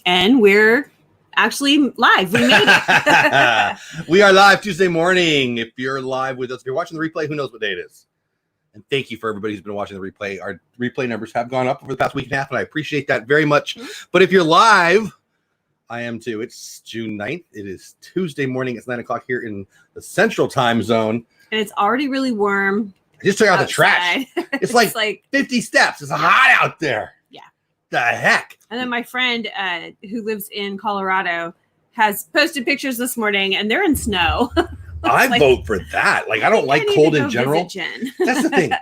And we're actually live. We made it. We are live Tuesday morning. If you're live with us, if you're watching the replay, who knows what day it is? And thank you for everybody who's been watching the replay. Our replay numbers have gone up over the past week and a half, and I appreciate that very much. But if you're live, I am too. It's June 9th. It is Tuesday morning. It's 9 o'clock here in the Central Time Zone. And it's already really warm. I just took out the trash. It's like 50 steps. It's hot out there. Yeah. The heck? And then my friend who lives in Colorado has posted pictures this morning, and they're in snow. I vote for that. Like, I don't like cold in general. That's the thing.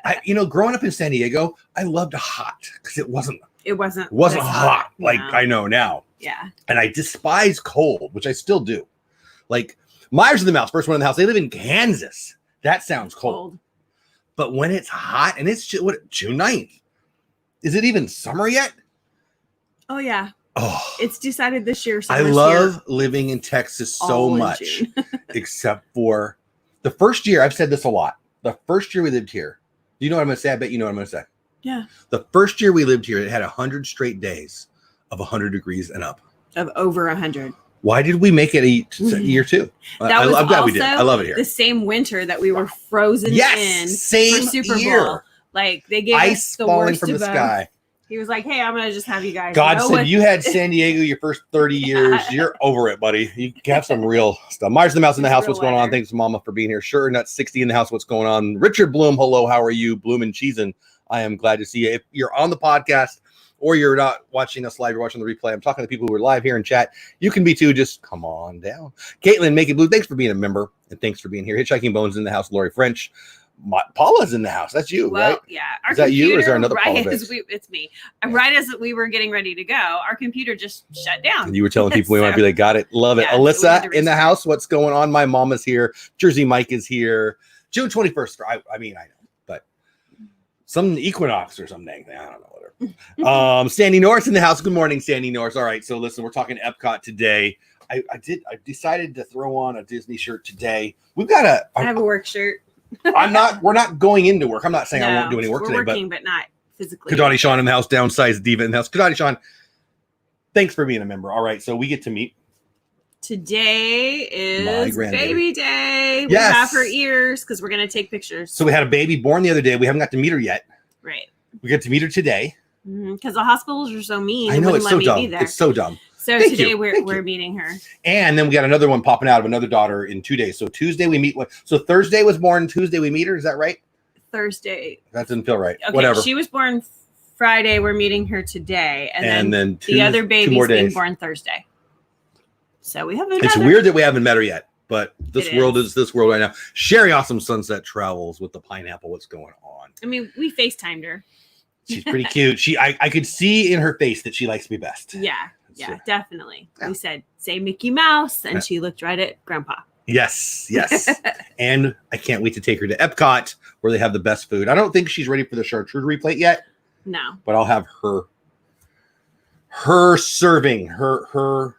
Growing up in San Diego, I loved hot because it wasn't hot like I know now. Yeah. And I despise cold, which I still do. Like, Myers of the Mouse, first one in the house. They live in Kansas. That sounds cold. But when it's hot, and it's June 9th, is it even summer yet? Oh, yeah. Oh, it's decided this year. I love living in Texas so much, except for the first year. I've said this a lot. The first year we lived here. Do you know what I'm going to say? I bet you know what I'm going to say. Yeah. The first year we lived here, it had 100 straight days of 100 degrees and up. Of over 100. Why did we make it a year two? I'm glad we did. I love it here. The same winter that we were frozen in same for Super year. Bowl. Like, they gave ice us the falling worst from the sky. He was like, hey, I'm going to just have you guys God said, you had San Diego your first 30 years. You're over it, buddy. You have some real stuff. Myers the Mouse in the house. What's going on? Thanks, Mama, for being here. Sure, Nut 60 in the house. What's going on? Richard Bloom, hello. How are you? Bloom and Cheesin'. I am glad to see you. If you're on the podcast or you're not watching us live, you're watching the replay, I'm talking to people who are live here in chat. You can be too. Just come on down. Caitlin, Make It Blue, thanks for being a member, and thanks for being here. Hitchhiking Bones in the house. Lori French. Paula's in the house. That's you, right? Yeah. Is that you or is there another Paula? It's me. Right as we were getting ready to go, our computer just shut down. And you were telling people we want to be like, got it. Love it. Alyssa in the house. What's going on? My mama's here. Jersey Mike is here. June 21st. I know, but some equinox or something. I don't know. Whatever. Sandy Norris in the house. Good morning, Sandy Norris. All right. So listen, we're talking Epcot today. I decided to throw on a Disney shirt today. I have a work shirt. We're not going into work. I'm not saying I won't do any work today, working, but not physically. Kadani Sean in the house, downsized diva in the house. Kadani Sean, thanks for being a member. All right, so we get to meet. Today is baby day. We have her ears because we're going to take pictures. So we had a baby born the other day. We haven't got to meet her yet. Right. We get to meet her today. Because the hospitals are so mean. I know, it's so dumb. It's so dumb. So today we're meeting her. And then we got another one popping out of another daughter in 2 days. So Tuesday we meet. So Thursday was born. Tuesday we meet her. Is that right? Thursday. That doesn't feel right. Okay, whatever. She was born Friday. We're meeting her today. And then the other baby's being born Thursday. So we have another. It's weird that we haven't met her yet. But this world is this world right now. Sherry Awesome Sunset Travels with the pineapple. What's going on? I mean, we FaceTimed her. She's pretty cute. I could see in her face that she likes me best. Yeah. Yeah, definitely. Yeah. We said, say Mickey Mouse, and she looked right at Grandpa. Yes. And I can't wait to take her to Epcot, where they have the best food. I don't think she's ready for the charcuterie plate yet. No. But I'll have her serving, her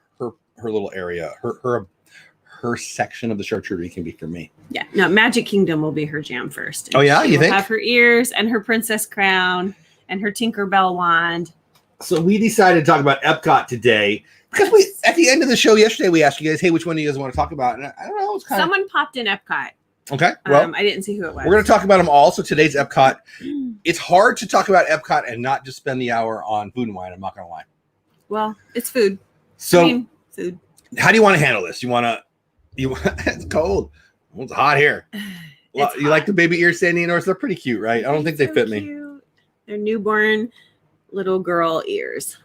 little area, her section of the charcuterie can be for me. Yeah. No, Magic Kingdom will be her jam first. Oh, yeah? You think? Have her ears and her princess crown and her Tinkerbell wand. So we decided to talk about Epcot today because at the end of the show yesterday, we asked you guys, hey, which one do you guys want to talk about? And I don't know. Someone popped in Epcot. Okay. Well, I didn't see who it was. We're going to talk about them all. So today's Epcot. It's hard to talk about Epcot and not just spend the hour on food and wine. I'm not going to lie. Well, it's food. So food. How do you want to handle this? It's cold. It's hot here. You like the baby ears, Sandy Norris? They're pretty cute, right? I don't think they fit me. They're newborn little girl ears.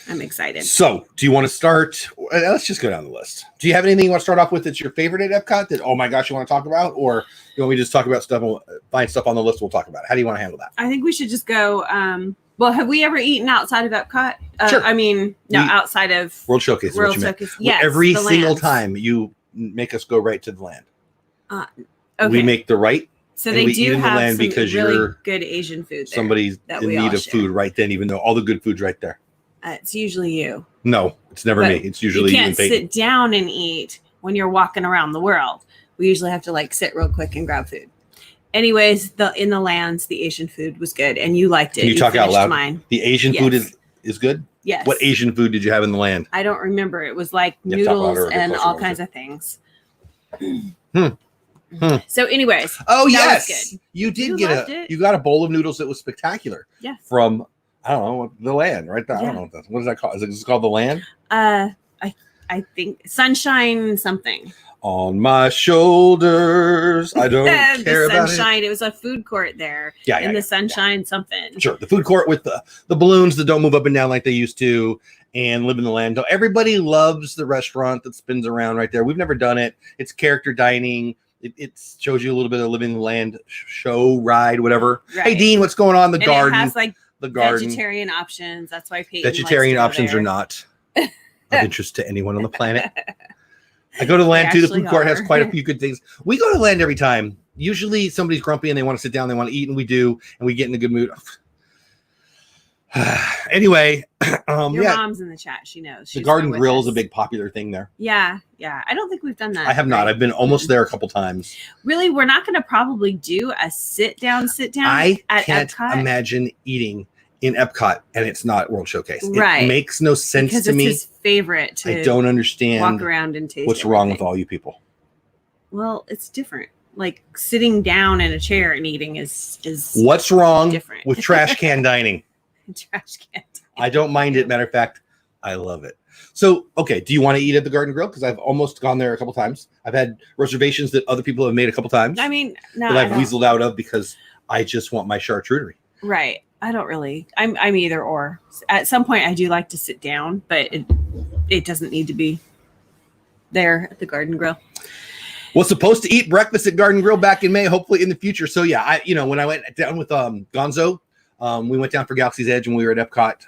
I'm excited. So, do you want to start? Let's just go down the list. Do you have anything you want to start off with that's your favorite at Epcot that, oh my gosh, you want to talk about? Or you want me to just talk about stuff and find stuff on the list? We'll talk about it. How do you want to handle that? I think we should just go. Well, have we ever eaten outside of Epcot? Sure. I mean, outside of World Showcase. World Showcase. Yes. Every single time you make us go right to the land. Okay. We make the right. So they do have some really good Asian food there. Somebody's in need of food right then, even though all the good food's right there. It's usually you. No, it's never me. It's usually you. You can't sit down and eat when you're walking around the world. We usually have to sit real quick and grab food. Anyways, the Asian food was good, and you liked it. Can you talk out loud? Mine. The Asian food is good? Yes. What Asian food did you have in the land? I don't remember. It was like You have to talk noodles louder or get and closer, all obviously. kinds of things. Hmm. So, anyways. Oh, that yes. was good. You did You get loved it. you got a bowl of noodles that was spectacular. Yes. From, I don't know, the land, right? I Yeah. don't know what that's, what is that called? Is it just called the land? I think Sunshine something. On my shoulders. I don't care about it. Sunshine. It was a food court there. Yeah, in the Sunshine something. Sure. The food court with the balloons that don't move up and down like they used to and live in the land. Everybody loves the restaurant that spins around right there. We've never done it. It's character dining. It shows you a little bit of living in the land show, ride, whatever. Right. Hey, Dean, what's going on? The garden. It has like the garden. vegetarian options. That's why Peyton Vegetarian likes to go options there. are not of interest to anyone on the planet. I go to the land too. The food court has quite a few good things. We go to the land every time. Usually somebody's grumpy and they want to sit down, they want to eat, and we do, and we get in a good mood. Anyway, your mom's in the chat. She knows. The Garden Grill is a big popular thing there. Yeah. I don't think we've done that. I have not. I've been almost there a couple times. Really, we're not going to probably do a sit down I at can't Epcot. imagine eating in Epcot and it's not World Showcase. Right. It makes no sense because to me. It's his favorite. I don't understand. Walk around and taste. What's wrong with all you people? Well, it's different. Like sitting down in a chair and eating is what's wrong different. with trash can dining? Trash can. I don't mind it. Matter of fact, I love it. So, okay, do you want to eat at the Garden Grill? Because I've almost gone there a couple times. I've had reservations that other people have made a couple times. I mean, no, that I've weaseled out of because I just want my charcuterie. Right. I don't really. I'm either or. At some point, I do like to sit down, but it doesn't need to be there at the Garden Grill. Was supposed to eat breakfast at Garden Grill back in May, hopefully in the future. So yeah, when I went down with Gonzo, we went down for Galaxy's Edge when we were at Epcot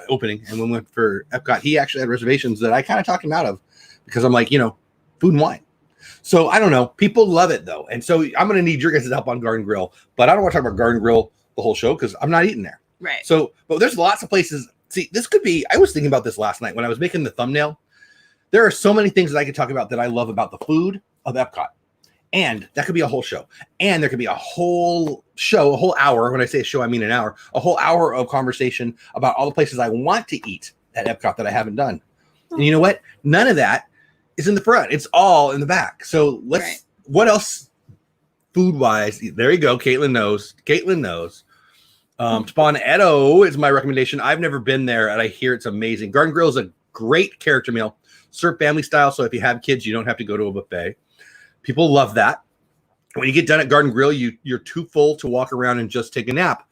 opening, and when we went for Epcot, he actually had reservations that I kind of talked him out of because I'm like, food and wine. So I don't know. People love it though, and so I'm going to need your guys' help on Garden Grill. But I don't want to talk about Garden Grill the whole show because I'm not eating there. Right. So, but there's lots of places. See, this could be. I was thinking about this last night when I was making the thumbnail. There are so many things that I could talk about that I love about the food of Epcot. And that could be a whole show. And there could be a whole show, a whole hour. When I say a show, I mean an hour. A whole hour of conversation about all the places I want to eat at Epcot that I haven't done. And you know what? None of that is in the front. It's all in the back. So let's, what else food-wise? There you go. Caitlin knows. Spawn-Etto is my recommendation. I've never been there, and I hear it's amazing. Garden Grill is a great character meal. Served family style, so if you have kids, you don't have to go to a buffet. People love that. When you get done at Garden Grill, you're too full to walk around and just take a nap.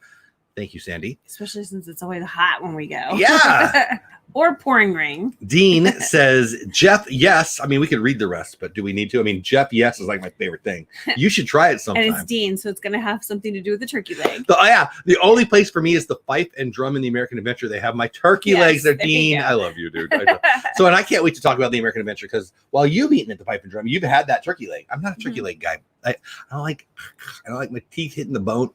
Thank you, Sandy. Especially since it's always hot when we go. Yeah. Or pouring rain. Dean says, Jeff, yes. I mean, we could read the rest, but do we need to? I mean, Jeff, yes, is like my favorite thing. You should try it sometime. And it's Dean, so it's going to have something to do with the turkey leg. The only place for me is the Fife and Drum in the American Adventure. They have my turkey legs there, Dean. I love you, dude. And I can't wait to talk about the American Adventure because while you've eaten at the Fife and Drum, you've had that turkey leg. I'm not a turkey leg guy. I don't like my teeth hitting the bone,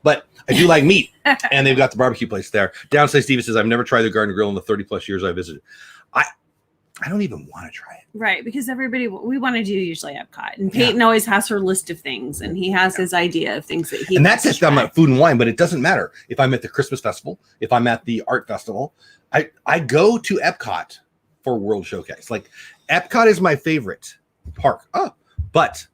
but I do like meat. And they've got the barbecue place there. Downside Steve says, I've never tried the Garden Grill in the 30 plus years I visited. I don't even want to try it. Right, because we want to do usually Epcot. And Peyton always has her list of things, and he has his idea of things that he and that's if I'm at food and wine, but it doesn't matter. If I'm at the Christmas Festival, if I'm at the Art Festival, I go to Epcot for World Showcase. Like, Epcot is my favorite park. But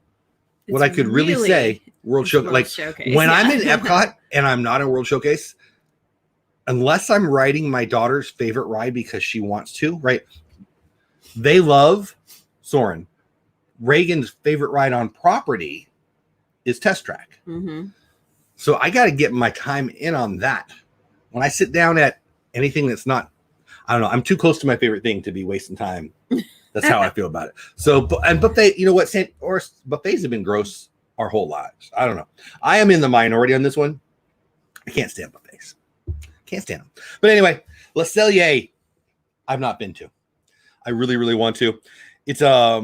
what I could really say, World Showcase. When I'm in Epcot and I'm not in World Showcase, unless I'm riding my daughter's favorite ride because she wants to, right? They love Soarin'. Reagan's favorite ride on property is Test Track. Mm-hmm. So I got to get my time in on that. When I sit down at anything that's not, I don't know, I'm too close to my favorite thing to be wasting time. That's how I feel about it. So, and buffet, you know what? Buffets have been gross our whole lives. I don't know. I am in the minority on this one. I can't stand buffets. Can't stand them. But anyway, Le Cellier, I've not been to. I really, really want to. It's a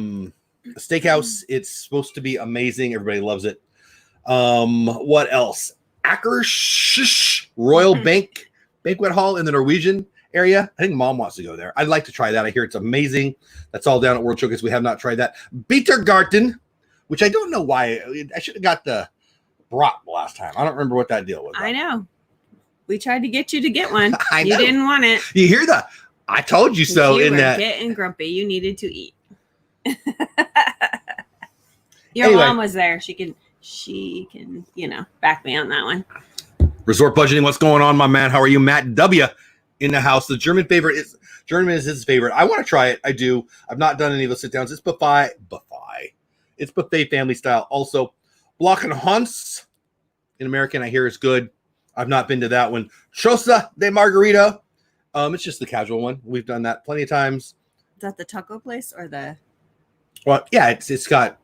steakhouse. It's supposed to be amazing. Everybody loves it. What else? Akershus Royal Banquet Hall in the Norwegian area. I think Mom wants to go there. I'd like to try that. I hear it's amazing. That's all down at World Showcase. We have not tried that. Bietergarten, which I don't know why. I should have got the brat last time. I don't remember what that deal was. I know. We tried to get you to get one. I You know. didn't want it. You hear that? I told you so. You In were that, getting grumpy. You needed to eat. Your Anyway. mom was there. She can, back me on that one. resort budgeting. What's going on, my man? How are you, Matt W? In the house. The German is his favorite. I want to try it. I do. I've not done any of those sit downs. It's buffet. It's buffet family style. Also, Block and Hans in American, I hear is good. I've not been to that one. Chosa de Margarita. It's just the casual one. We've done that plenty of times. Is that the taco place or the? Well, yeah, it's got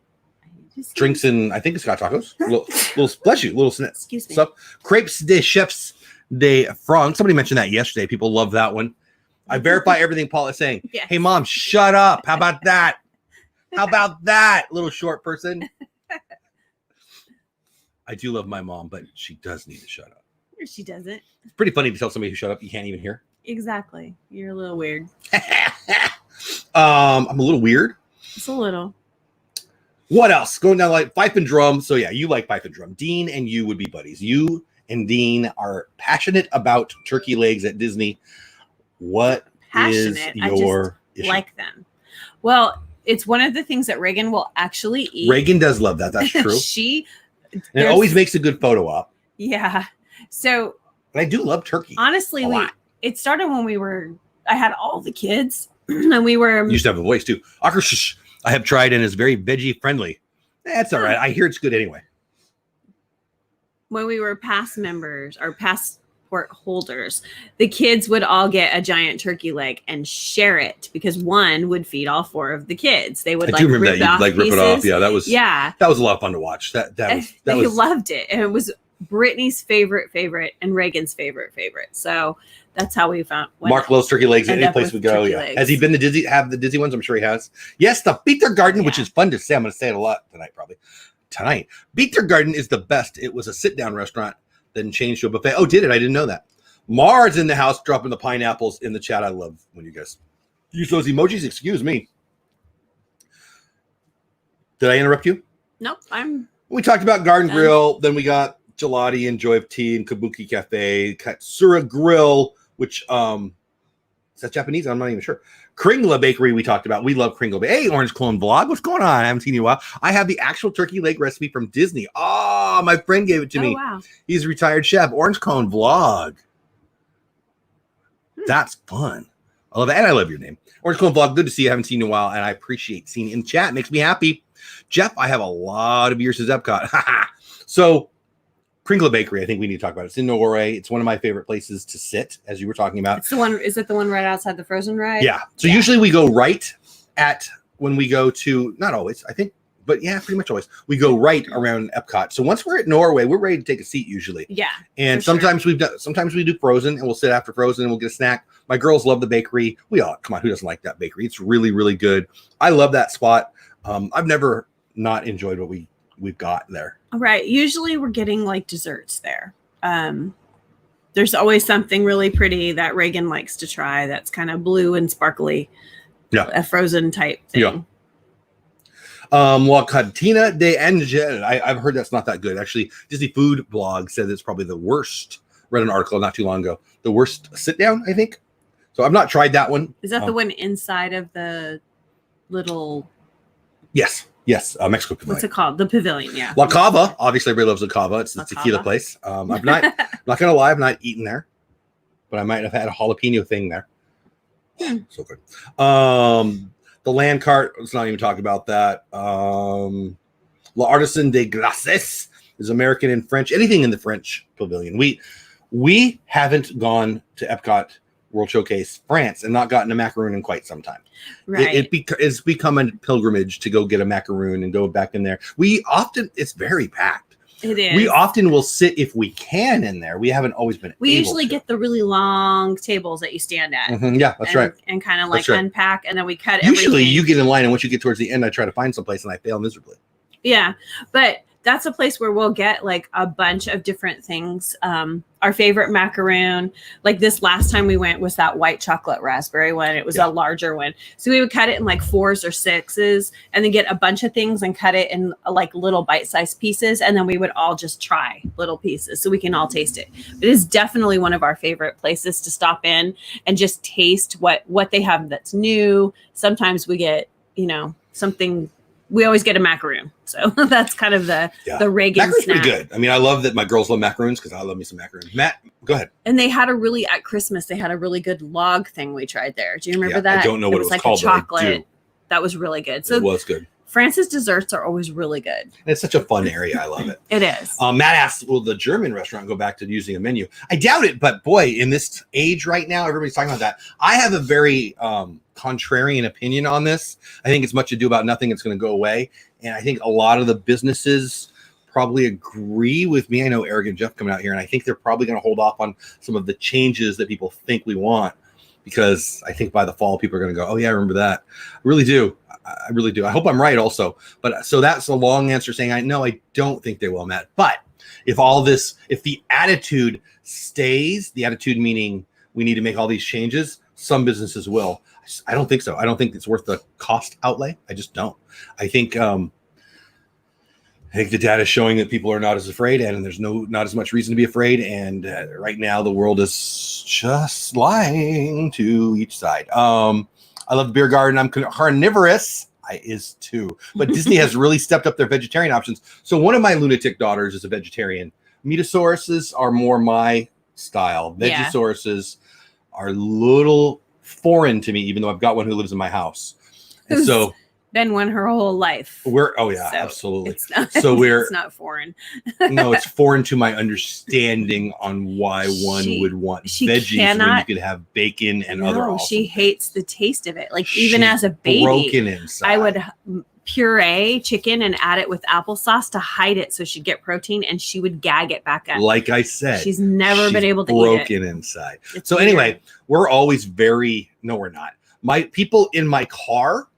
drinks and I think it's got tacos. little bless you, little snacks. Excuse me. Stuff. Crepes de Chefs de France. Somebody mentioned that yesterday. People love that one. I verify everything Paul is saying. Yes. Hey, Mom, shut up. How about that? How about that, little short person? I do love my mom, but she does need to shut up. Or she doesn't. It's pretty funny to tell somebody who shut up you can't even hear. Exactly. You're a little weird. I'm a little weird. Just a little. What else? Going down like pipe and drum. So yeah, you like pipe and drum. Dean and you would be buddies. You and Dean are passionate about turkey legs at Disney. What is your issue? Like them. Well, it's one of the things that Reagan will actually eat. Reagan does love that. That's true. And it always makes a good photo op. Yeah. So But I do love turkey. honestly, A lot. it started when I had all the kids and we were. You used to have a voice too. I have tried and is very veggie friendly. That's all right. I hear it's good anyway. When we were pass members or passport holders, the kids would all get a giant turkey leg and share it because one would feed all four of the kids. They would I do remember that. You'd like rip it off. Yeah, that was a lot of fun to watch. That was loved it. And it was Brittany's favorite and Reagan's favorite. So that's how we found. Mark loves turkey legs at any place we go. Yeah. Legs. Has he been to Disney? Have the Disney ones? I'm sure he has. Yes, the Beater Garden, which is fun to say. I'm going to say it a lot tonight, probably. Beater Garden is the best. It was a sit-down restaurant, then changed to a buffet. Oh, did it? I didn't know that. Mars in the house, dropping the pineapples in the chat. I love when you guys use those emojis. Excuse me. Did I interrupt you? Nope. We talked about Garden Grill. Then we got Gelati and Joy of Tea and Kabuki Cafe, Katsura Grill, which is that Japanese? I'm not even sure. Kringla Bakery we talked about. We love Kringla. Hey, Orange Clone Vlog. What's going on? I haven't seen you in a while. I have the actual turkey leg recipe from Disney. Oh, my friend gave it to me. Wow. He's a retired chef. Orange Clone Vlog. That's fun. I love it. And I love your name. Orange Clone Vlog. Good to see you. I haven't seen you in a while. And I appreciate seeing you in chat. Makes me happy. Jeff, I have a lot of years since Epcot. So, Kringla Bakery, I think we need to talk about it. It's in Norway. It's one of my favorite places to sit, as you were talking about. It's the one. Is it the one right outside the Frozen ride? Yeah. So usually we go right at when we go to, not always, I think, but yeah, pretty much always. We go right around Epcot. So once we're at Norway, we're ready to take a seat usually. Yeah. And sometimes we do Frozen and we'll sit after Frozen and we'll get a snack. My girls love the bakery. Come on, who doesn't like that bakery? It's really, really good. I love that spot. I've never not enjoyed what we've got there. Right. Usually we're getting like desserts there. There's always something really pretty that Reagan likes to try that's kind of blue and sparkly. Yeah. A Frozen type thing. Yeah. La Cantina de Angel. I've heard that's not that good. Actually, Disney Food Blog said it's probably the worst. Read an article not too long ago. The worst sit down, I think. So I've not tried that one. Is that the one inside of the little? Yes. Mexico Pavilion. What's it called? The pavilion. Yeah. La Cava. Obviously, everybody loves La Cava. It's the tequila place. I'm not gonna lie. I've not eaten there, but I might have had a jalapeno thing there. So good. The land cart. Let's not even talk about that. La Artisan de Glaces is American and French. Anything in the French pavilion. We haven't gone to Epcot World Showcase France and not gotten a macaroon in quite some time. Right. It's become a pilgrimage to go get a macaroon and go back in there. It's very packed. It is. We often will sit if we can in there. We haven't always been. We usually get the really long tables that you stand at. Mm-hmm. Yeah, that's right. And kind of like unpack, and then we cut. Usually, everything. you get in line, and once you get towards the end, I try to find someplace, and I fail miserably. Yeah, but that's a place where we'll get like a bunch of different things. Our favorite macaroon, like this last time we went, was that white chocolate raspberry one. It was a larger one. So we would cut it in like 4s or 6s and then get a bunch of things and cut it in like little bite-sized pieces. And then we would all just try little pieces so we can all taste it. It is definitely one of our favorite places to stop in and just taste what they have that's new. Sometimes we get, something. We always get a macaroon. So that's kind of the Reagan macaroon's snack. pretty good. I mean, I love that my girls love macaroons because I love me some macaroons. Matt, go ahead. And they had at Christmas, they had a really good log thing we tried there. Do you remember that? I don't know what it was like called. Chocolate. That was really good. So it was good. France's desserts are always really good. And it's such a fun area. I love it. It is. Matt asked, will the German restaurant go back to using a menu? I doubt it, but boy, in this age right now, everybody's talking about that. I have a very contrarian opinion on this. I think it's much ado about nothing. It's going to go away. And I think a lot of the businesses probably agree with me. I know Eric and Jeff coming out here, and I think they're probably going to hold off on some of the changes that people think we want, because I think by the fall, people are going to go, oh yeah, I remember that. I really do. I really do. I hope I'm right also. But so that's a long answer saying, I don't think they will, Matt. But if the attitude stays, the attitude meaning we need to make all these changes, some businesses will. I don't think so. I don't think it's worth the cost outlay. I just don't. I think the data is showing that people are not as afraid, and there's not as much reason to be afraid. And right now, the world is just lying to each side. I love the beer garden. I'm carnivorous. I is too. But Disney has really stepped up their vegetarian options. So one of my lunatic daughters is a vegetarian. Metasauruses are more my style. Vegisauruses are a little foreign to me, even though I've got one who lives in my house. And so been one her whole life. Absolutely. It's not, it's not foreign. No, it's foreign to my understanding on why one would want veggies when you could have bacon and other awesome she hates the taste of it. Like even as a baby, broken inside. I would puree chicken and add it with applesauce to hide it so she'd get protein, and she would gag it back up. Like I said, she's never been able to eat it. Broken inside. So anyway, we're always no, we're not. My people in my car,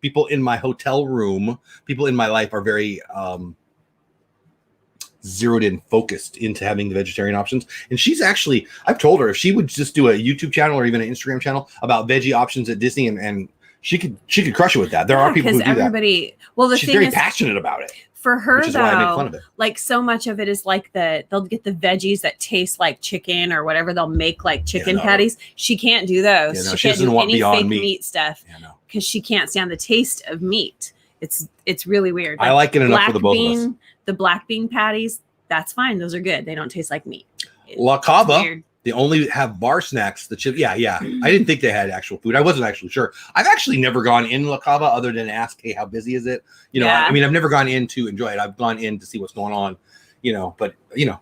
people in my hotel room, people in my life are very zeroed in, focused into having the vegetarian options. And she's actually, I've told her if she would just do a YouTube channel or even an Instagram channel about veggie options at Disney, and she could crush it with that. There are people who do that. Well, she's very passionate about it. For her, which is why I make fun of it. Like so much of it is like they'll get the veggies that taste like chicken or whatever. They'll make like chicken patties. She can't do those. She can't doesn't do want any Beyond fake Meat stuff because she can't stand the taste of meat. It's really weird. I like it enough for the both of us. The black bean patties, that's fine. Those are good. They don't taste like meat. La Cava, they only have bar snacks. The chip, yeah. I didn't think they had actual food. I wasn't actually sure. I've actually never gone in La Cava other than ask, hey, how busy is it? I mean, I've never gone in to enjoy it. I've gone in to see what's going on, but get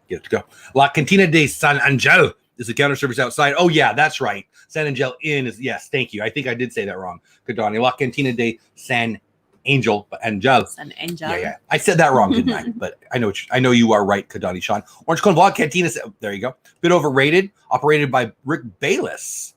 it to go. La Cantina de San Angel is the counter service outside. Oh yeah, that's right. San Angel Inn is, yes, thank you. I think I did say that wrong. Kadani. La Cantina de San Angel. San Angel. Yeah. I said that wrong, didn't I? But I know you are right, Kadani Sean. Orange Cone Vlog Cantina. There you go. Bit overrated. Operated by Rick Bayless.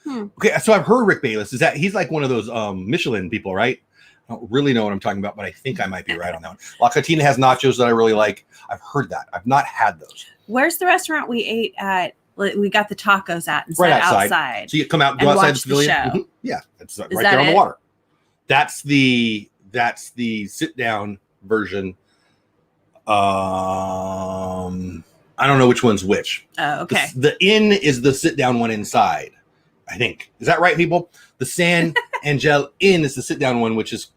Okay, so I've heard Rick Bayless. He's like one of those Michelin people, right? I don't really know what I'm talking about, but I think I might be right on that one. La Cantina has nachos that I really like. I've heard that. I've not had those. Where's the restaurant we ate at? We got the tacos at and right outside. So you come out, go outside the pavilion. Mm-hmm. Yeah, it's right there on the water. That's the sit down version. I don't know which one's which. Oh, okay. The inn is the sit down one inside, I think. Is that right, people? The San Angel Inn is the sit down one, which is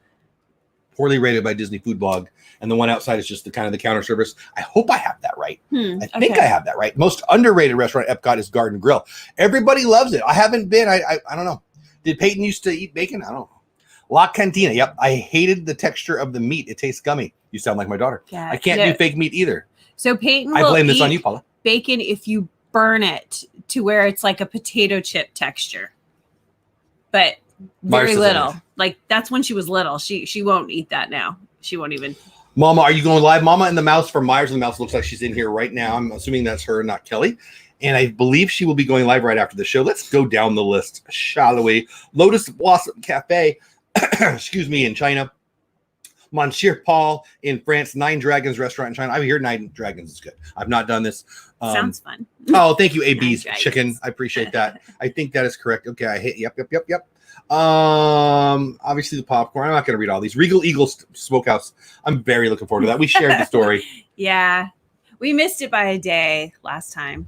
poorly rated by Disney Food Blog. And the one outside is just the kind of the counter service. I hope I have that right. I think I have that right. Most underrated restaurant at Epcot is Garden Grill. Everybody loves it. I haven't been. I don't know. Did Peyton used to eat bacon? I don't know. La Cantina. Yep. I hated the texture of the meat. It tastes gummy. You sound like my daughter. Yeah, I can't do fake meat either. So Peyton I blame this on you, Paula. Bacon if you burn it to where it's like a potato chip texture. But very little. Like that's when she was little. She won't eat that now. She won't even. Mama, are you going live? Mama and the Mouse from Myers and the Mouse looks like she's in here right now. I'm assuming that's her, not Kelly. And I believe she will be going live right after the show. Let's go down the list, shall we? Lotus Blossom Cafe, excuse me, in China. Monsieur Paul in France, Nine Dragons restaurant in China. I hear Nine Dragons is good. I've not done this. Sounds fun. Oh, thank you, AB's Chicken. I appreciate that. I think that is correct. Okay, I hit. Yep. Obviously the popcorn. I'm not going to read all these. Regal Eagle Smokehouse. I'm very looking forward to that. We shared the story. Yeah, we missed it by a day last time.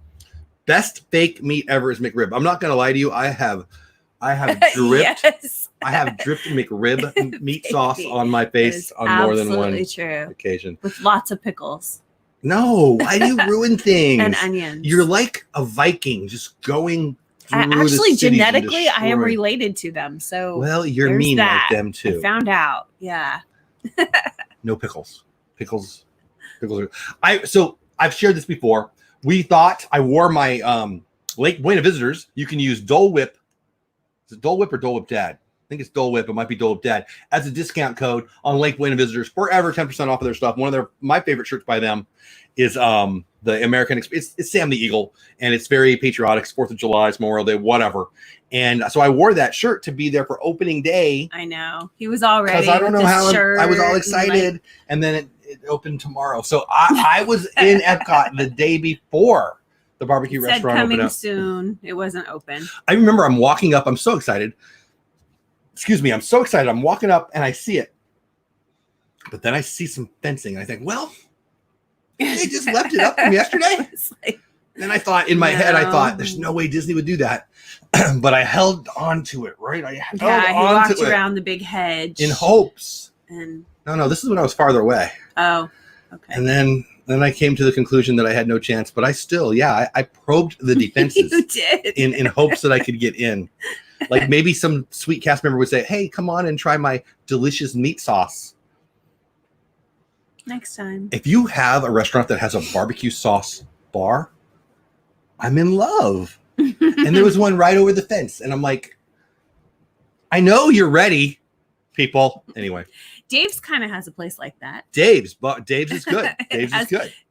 Best fake meat ever is McRib. I'm not going to lie to you. I have dripped. Yes. I have dripped McRib meat sauce on my face on more than one occasion. With lots of pickles. No, why do you ruin things? And onions. You're like a Viking just going through actually, the genetically, I am related to them. So well, you're mean like them too. I found out. Yeah. No pickles. Pickles are I've shared this before. We thought I wore my Lake Buena visitors. You can use Dole Whip. Is it Dole Whip or Dole Whip Dad? I think it's Dole Whip. It might be Dole Whip Dad as a discount code on Lake Buena visitors forever. 10% off of their stuff. One of my favorite shirts by them is the American. It's Sam the Eagle, and it's very patriotic. 4th of July, it's Memorial Day, whatever. And so I wore that shirt to be there for opening day. I know he was all ready. Because I don't know how I was all excited, and then it opened tomorrow. So I was in Epcot the day before the barbecue restaurant opened up. Soon. It wasn't open. I remember I'm walking up. I'm so excited. Excuse me. I'm so excited. I'm walking up and I see it. But then I see some fencing. And I think, well, they just left it up from yesterday. Then I thought in my head, there's no way Disney would do that. But I held on to it, right? He walked around the big hedge. In hopes. And No, this is when I was farther away. Oh, okay. And then I came to the conclusion that I had no chance. But I still, I probed the defenses. You did. in hopes that I could get in. Like maybe some sweet cast member would say, hey, come on and try my delicious meat sauce. Next time. If you have a restaurant that has a barbecue sauce bar, I'm in love. And there was one right over the fence. And I'm like, I know you're ready, people. Anyway. Dave's kind of has a place like that. Dave's is good. Dave's is good.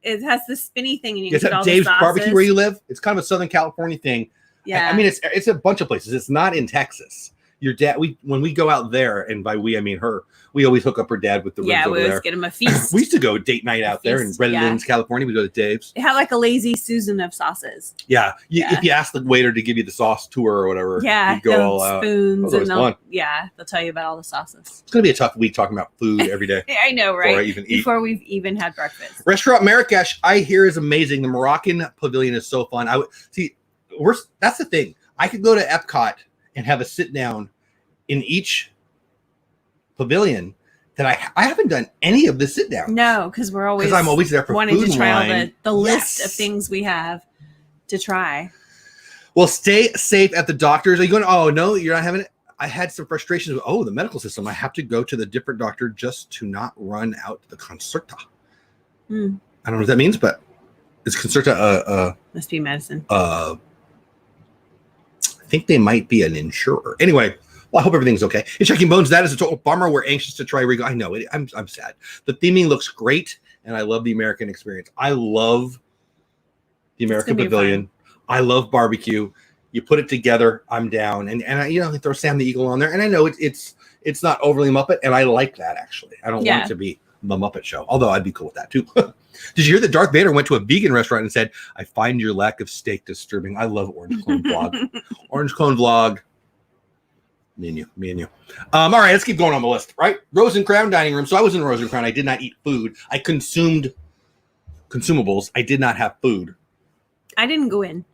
It has the spinny thing. And you can get all Dave's the barbecue where you live. It's kind of a Southern California thing. Yeah. I mean, it's a bunch of places. It's not in Texas. Your dad, when we go out there, and by we I mean her, we always hook up her dad with the ribs over there. Yeah, we always get him a feast. We used to go date night out there in Redlands, California. We go to Dave's. They have like a lazy Susan of sauces. Yeah. If you ask the waiter to give you the sauce tour or whatever, you go all out. Spoons and they'll tell you about all the sauces. It's going to be a tough week talking about food every day. I know, right? Before we've even had breakfast. Restaurant Marrakesh, I hear is amazing. The Moroccan pavilion is so fun. That's the thing. I could go to Epcot and have a sit down in each pavilion that I haven't done any of the sit down. No, because I'm always there for wanting to try all the list of things we have to try. Well, stay safe at the doctors. Are you going? Oh no, you're not having it. I had some frustrations with the medical system. I have to go to the different doctor just to not run out the concerta. I don't know what that means, but it's concerta. Must be medicine. I think they might be an insurer. Anyway, well, I hope everything's okay. It's Checking Bones. That is a total bummer. We're anxious to try Regal. I know it. I'm sad. The theming looks great, and I love the American experience. I love the American Pavilion. I love barbecue. You put it together, I'm down. And I throw Sam the Eagle on there. And I know it's not overly Muppet, and I like that actually. I don't want it to be the Muppet Show, although I'd be cool with that too. Did you hear that Darth Vader went to a vegan restaurant and said, I find your lack of steak disturbing. I love Orange Clone Vlog. Orange Clone Vlog. Me and you. All right, let's keep going on the list, right? Rose and Crown dining room. So I was in Rose and Crown. I did not eat food. I consumed consumables. I did not have food. I didn't go in.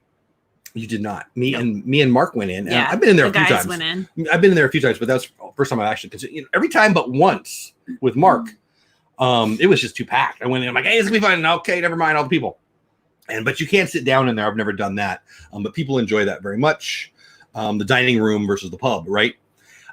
You did not. Me and Mark went in. Yeah, I've been in there a few times. Went in. I've been in there a few times, but that was the first time I actually consumed. Every time but once with Mark. It was just too packed. I went in, I'm like, hey, it's gonna be fun. Okay, never mind all the people. But you can't sit down in there. I've never done that. But people enjoy that very much. The dining room versus the pub, right?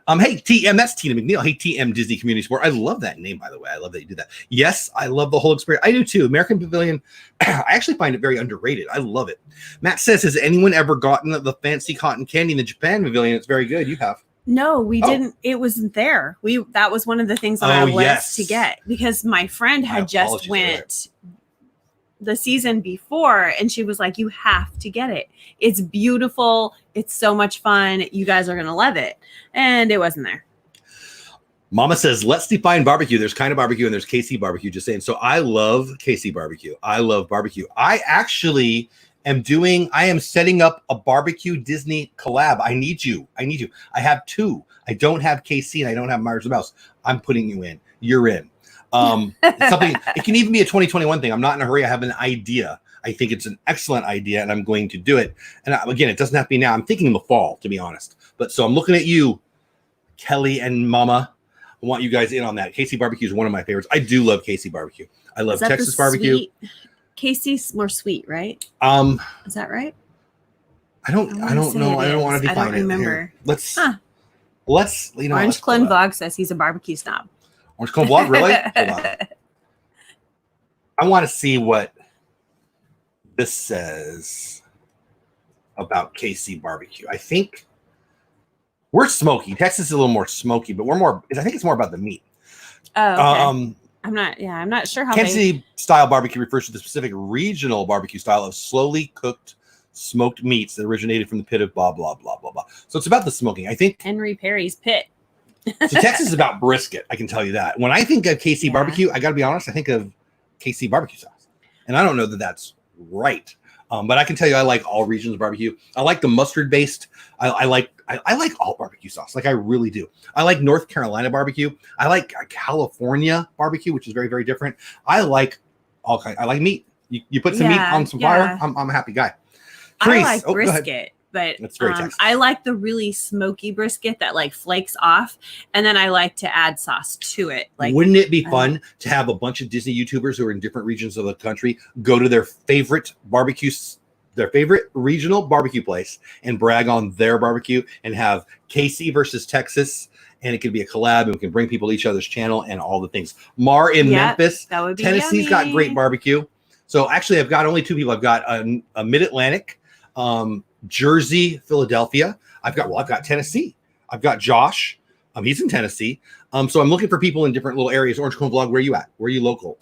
Hey, TM, that's Tina McNeil. Hey, TM Disney Community Sport. I love that name, by the way. I love that you did that. Yes, I love the whole experience. I do too. American Pavilion, I actually find it very underrated. I love it. Matt says, has anyone ever gotten the fancy cotton candy in the Japan Pavilion? It's very good. You have. No, we didn't. It wasn't there. That was one of the things on our list to get because my friend had just went the season before and she was like, you have to get it. It's beautiful. It's so much fun. You guys are going to love it. And it wasn't there. Mama says, let's define barbecue. There's kind of barbecue and there's KC barbecue. Just saying. So I love KC barbecue. I love barbecue. I actually I am setting up a barbecue Disney collab. I need you. I have 2. I don't have KC and I don't have Myers the Mouse. I'm putting you in. You're in. Something, it can even be a 2021 thing. I'm not in a hurry. I have an idea. I think it's an excellent idea and I'm going to do it. And again, it doesn't have to be now. I'm thinking in the fall, to be honest. But so I'm looking at you, Kelly and Mama. I want you guys in on that. KC barbecue is one of my favorites. I do love KC barbecue. I love Texas barbecue. KC's more sweet, right? Is that right? I don't know. I don't want to define it. I don't remember. Here. Let's Orange Clone Vlog says he's a barbecue snob. Orange Clone Vlog, really? Hold on. I want to see what this says about KC barbecue. I think we're smoky. Texas is a little more smoky, but I think it's more about the meat. Oh, okay. I'm not sure how Kansas City style barbecue refers to the specific regional barbecue style of slowly cooked smoked meats that originated from the pit of blah, blah, blah, blah, blah. So it's about the smoking. I think Henry Perry's pit. So Texas is about brisket. I can tell you that. When I think of KC barbecue, I got to be honest, I think of KC barbecue sauce. And I don't know that that's right. But I can tell you, I like all regions of barbecue. I like the mustard based. I like all barbecue sauce. Like I really do. I like North Carolina barbecue. I like California barbecue, which is very, very different. I like all kinds. I like meat. You put some meat on some fire. I'm a happy guy. Trees. I like brisket, but very I like the really smoky brisket that like flakes off, and then I like to add sauce to it. Like, wouldn't it be fun to have a bunch of Disney YouTubers who are in different regions of the country go to their favorite regional barbecue place and brag on their barbecue and have KC versus Texas, and it could be a collab and we can bring people to each other's channel and all the things. Mar in Memphis, that would be Tennessee's yummy. got great barbecue. So actually, I've got only 2 people. I've got a Mid-Atlantic. Jersey, Philadelphia. I've got Tennessee. I've got Josh. He's in Tennessee. So I'm looking for people in different little areas. Orange Cone Vlog, where are you at? Where are you local?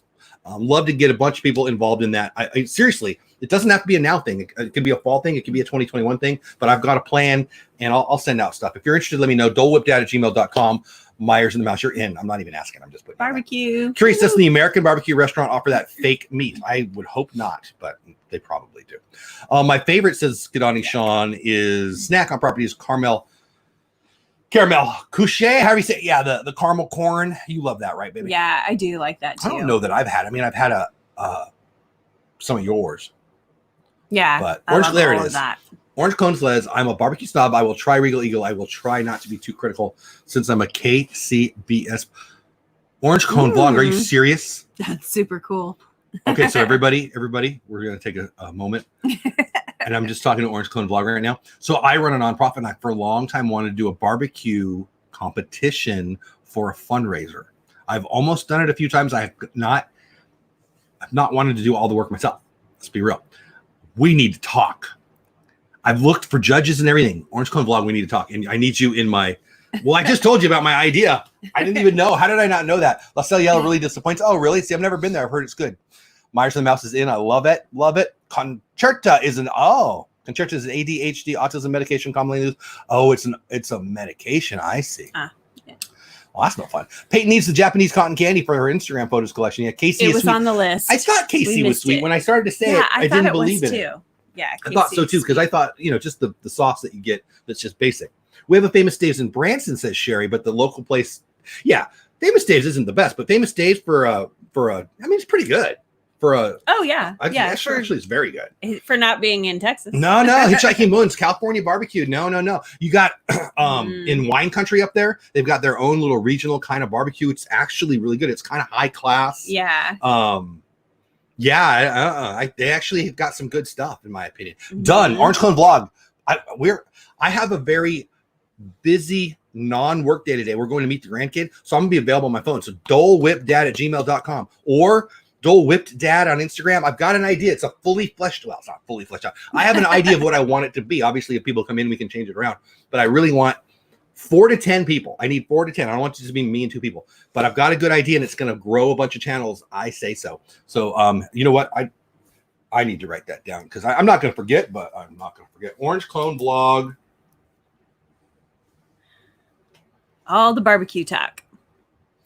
Love to get a bunch of people involved in that. I seriously, it doesn't have to be a now thing. It could be a fall thing. It could be a 2021 thing. But I've got a plan, and I'll send out stuff. If you're interested, let me know. dolewhipdad@gmail.com. Myers and the Mouse, you're in. I'm not even asking. I'm just putting barbecue. Curious, does the American barbecue restaurant offer that fake meat? I would hope not, but they probably do. My favorite, says Skidani Sean, is snack on property is caramel couche. How do you say it? Yeah, the caramel corn. You love that, right, baby? Yeah, I do like that too. I don't know that I've had. I mean, I've had some of yours. Yeah, but orange, there it is. Orange Cone says, I'm a barbecue snob. I will try Regal Eagle. I will try not to be too critical since I'm a KCBS. Orange Cone Vlog. Are you serious? That's super cool. Okay, so everybody, we're going to take a moment. And I'm just talking to Orange Cone Vlog right now. So I run a nonprofit, and I, for a long time, wanted to do a barbecue competition for a fundraiser. I've almost done it a few times. I've not wanted to do all the work myself. Let's be real. We need to talk. I've looked for judges and everything. Orange Cone Vlog, we need to talk. And I need you in my... Well, I just told you about my idea. I didn't even know. How did I not know that? La Salle Yellow really disappoints. Oh, really? See, I've never been there. I've heard it's good. Myers and the Mouse is in. I love it. Love it. Concerta is Concerta is an ADHD autism medication commonly used. Oh, it's a medication. I see. Yeah. Well, that's no fun. Peyton needs the Japanese cotton candy for her Instagram photos collection. Yeah, Casey it was sweet. On the list. I thought Casey was sweet. When I started to say it, I didn't believe it. Too. Yeah, I thought so too, because I thought, just the sauce that you get that's just basic. We have a Famous Dave's in Branson, says Sherry, but the local place, Famous Dave's isn't the best, but Famous Dave's it's pretty good. Actually, it's very good. For not being in Texas. No, Hitchhiking Moons, California barbecue. No. You got in wine country up there, they've got their own little regional kind of barbecue. It's actually really good. It's kind of high class. Yeah. They actually have got some good stuff, in my opinion. Done. Orange Cone Vlog. I have a very busy non-work day today. We're going to meet the grandkid, so I'm gonna be available on my phone. So dolewhipdad@gmail.com or Dole Whipped Dad on Instagram. I've got an idea. It's a fully fleshed. Well, it's not fully fleshed out. I have an idea of what I want it to be. Obviously, if people come in, we can change it around. But I really want 4 to 10 people. I need 4 to 10. I don't want it to be me and 2 people. But I've got a good idea, and it's going to grow a bunch of channels. I say so. So, you know what? I need to write that down because I'm not going to forget. But I'm not going to forget. Orange Cone Vlog. All the barbecue talk.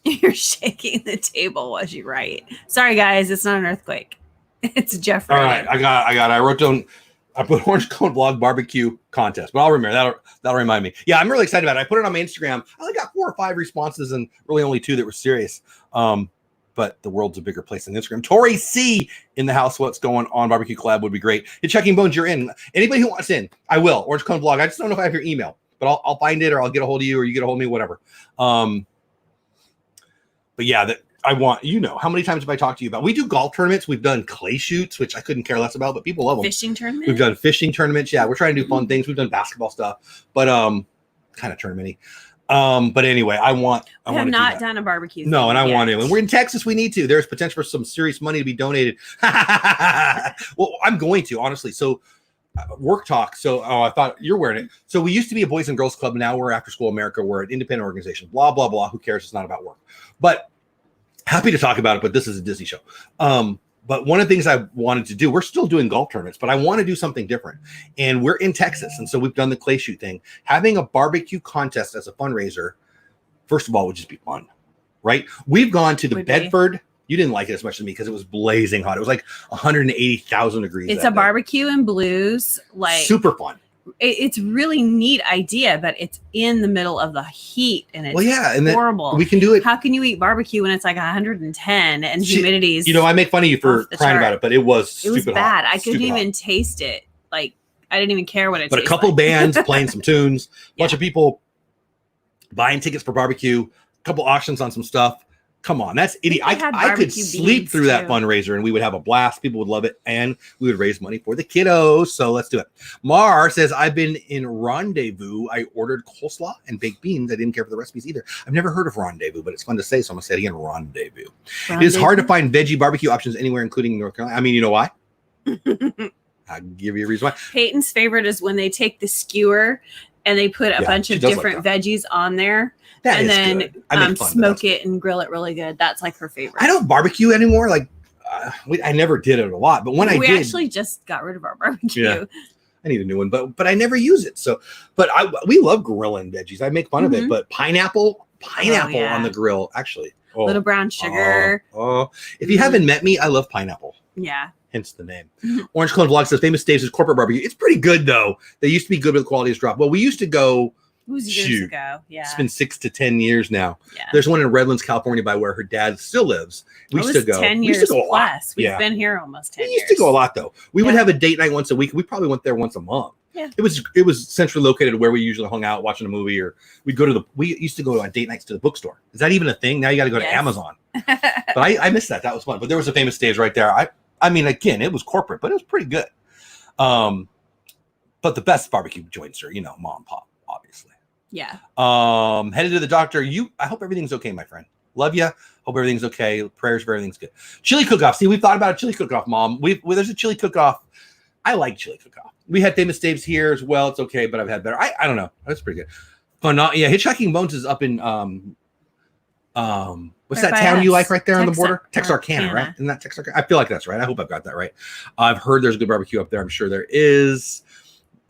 You're shaking the table as you write. Sorry, guys, it's not an earthquake. It's Jeff. All right, I wrote down. I put orange cone vlog barbecue contest, but I'll remember that'll remind me. Yeah, I'm really excited about it. I put it on my Instagram. I only got 4 or 5 responses, and really only 2 that were serious. But the world's a bigger place than Instagram. Tori C in the house. What's going on? Barbecue collab would be great. Hey, Checking Bones, you're in. Anybody who wants in, I will. Orange cone vlog. I just don't know if I have your email, but I'll find it, or I'll get a hold of you, or you get a hold of me, whatever. But yeah, that I want, how many times have I talked to you about? We do golf tournaments. We've done clay shoots, which I couldn't care less about, but people love them. Fishing tournaments. We've done fishing tournaments. Yeah, we're trying to do fun things. We've done basketball stuff, but kind of tournament-y. But anyway, I have not done a barbecue. No, and I want to. And we're in Texas. We need to. There's potential for some serious money to be donated. Well, I'm going to, honestly. So work talk. So I thought you're wearing it. So we used to be a Boys and Girls Club. Now we're After School America. We're an independent organization. Blah, blah, blah. Who cares? It's not about work. But happy to talk about it. But this is a Disney show. But one of the things I wanted to do, we're still doing golf tournaments, but I want to do something different. And we're in Texas. And so we've done the clay shoot thing. Having a barbecue contest as a fundraiser, first of all, would just be fun, right? We've gone to the Bedford. You didn't like it as much as me because it was blazing hot. It was like 180,000 degrees. It's a barbecue and blues. Super fun. It's really neat idea, but it's in the middle of the heat and it's horrible. We can do it. How can you eat barbecue when it's like 110 and humidity's? I make fun of you for crying about it, but it was bad. Hot. I couldn't even taste it. Like I didn't even care what it. But a couple bands playing some tunes, a bunch of people buying tickets for barbecue, a couple auctions on some stuff. Come on, that's idiot. I could sleep through that fundraiser and we would have a blast. People would love it and we would raise money for the kiddos. So let's do it. Mar says, I've been in Rendezvous. I ordered coleslaw and baked beans. I didn't care for the recipes either. I've never heard of Rendezvous, but it's fun to say. So I'm going to say it again, Rendezvous. It is hard to find veggie barbecue options anywhere, including North Carolina. I mean, you know why? I'll give you a reason why. Peyton's favorite is when they take the skewer and they put a bunch of different veggies on there. And then smoke it and grill it really good. That's like her favorite. I don't barbecue anymore. Like I never did it a lot, but when I did, we actually just got rid of our barbecue. Yeah, I need a new one, but I never use it. So, but we love grilling veggies. I make fun of it, but pineapple on the grill, actually. Little brown sugar. If you haven't met me, I love pineapple. Yeah. Hence the name. Orange Cone Vlog says Famous Dave's corporate barbecue. It's pretty good though. They used to be good, but the quality has dropped. Well, we used to go. It was years ago. Yeah. It's been 6 to 10 years now. Yeah. There's one in Redlands, California, by where her dad still lives. We used to go. 10 years plus. We've been here almost 10 years. We used to go a lot though. We would have a date night once a week. We probably went there once a month. Yeah. It was centrally located where we usually hung out watching a movie, or we used to go on date nights to the bookstore. Is that even a thing? Now you got to go to Amazon. But I missed that. That was fun. But there was a Famous Dave's right there. I mean, again, it was corporate, but it was pretty good. But the best barbecue joints are, mom and pop, obviously. Yeah. Headed to the doctor. I hope everything's okay, my friend. Love you. Hope everything's okay. Prayers for everything's good. Chili cook-off. See, we've thought about a chili cook-off, Mom. There's a chili cook-off. I like chili cook-off. We had Famous Dave's here as well. It's okay, but I've had better. I don't know. That's pretty good. Fun. Yeah, Hitchhiking Bones is up in what's that town you like right there on the border? Texarkana, right? Isn't that Texarkana? I feel like that's right. I hope I've got that right. I've heard there's good barbecue up there. I'm sure there is.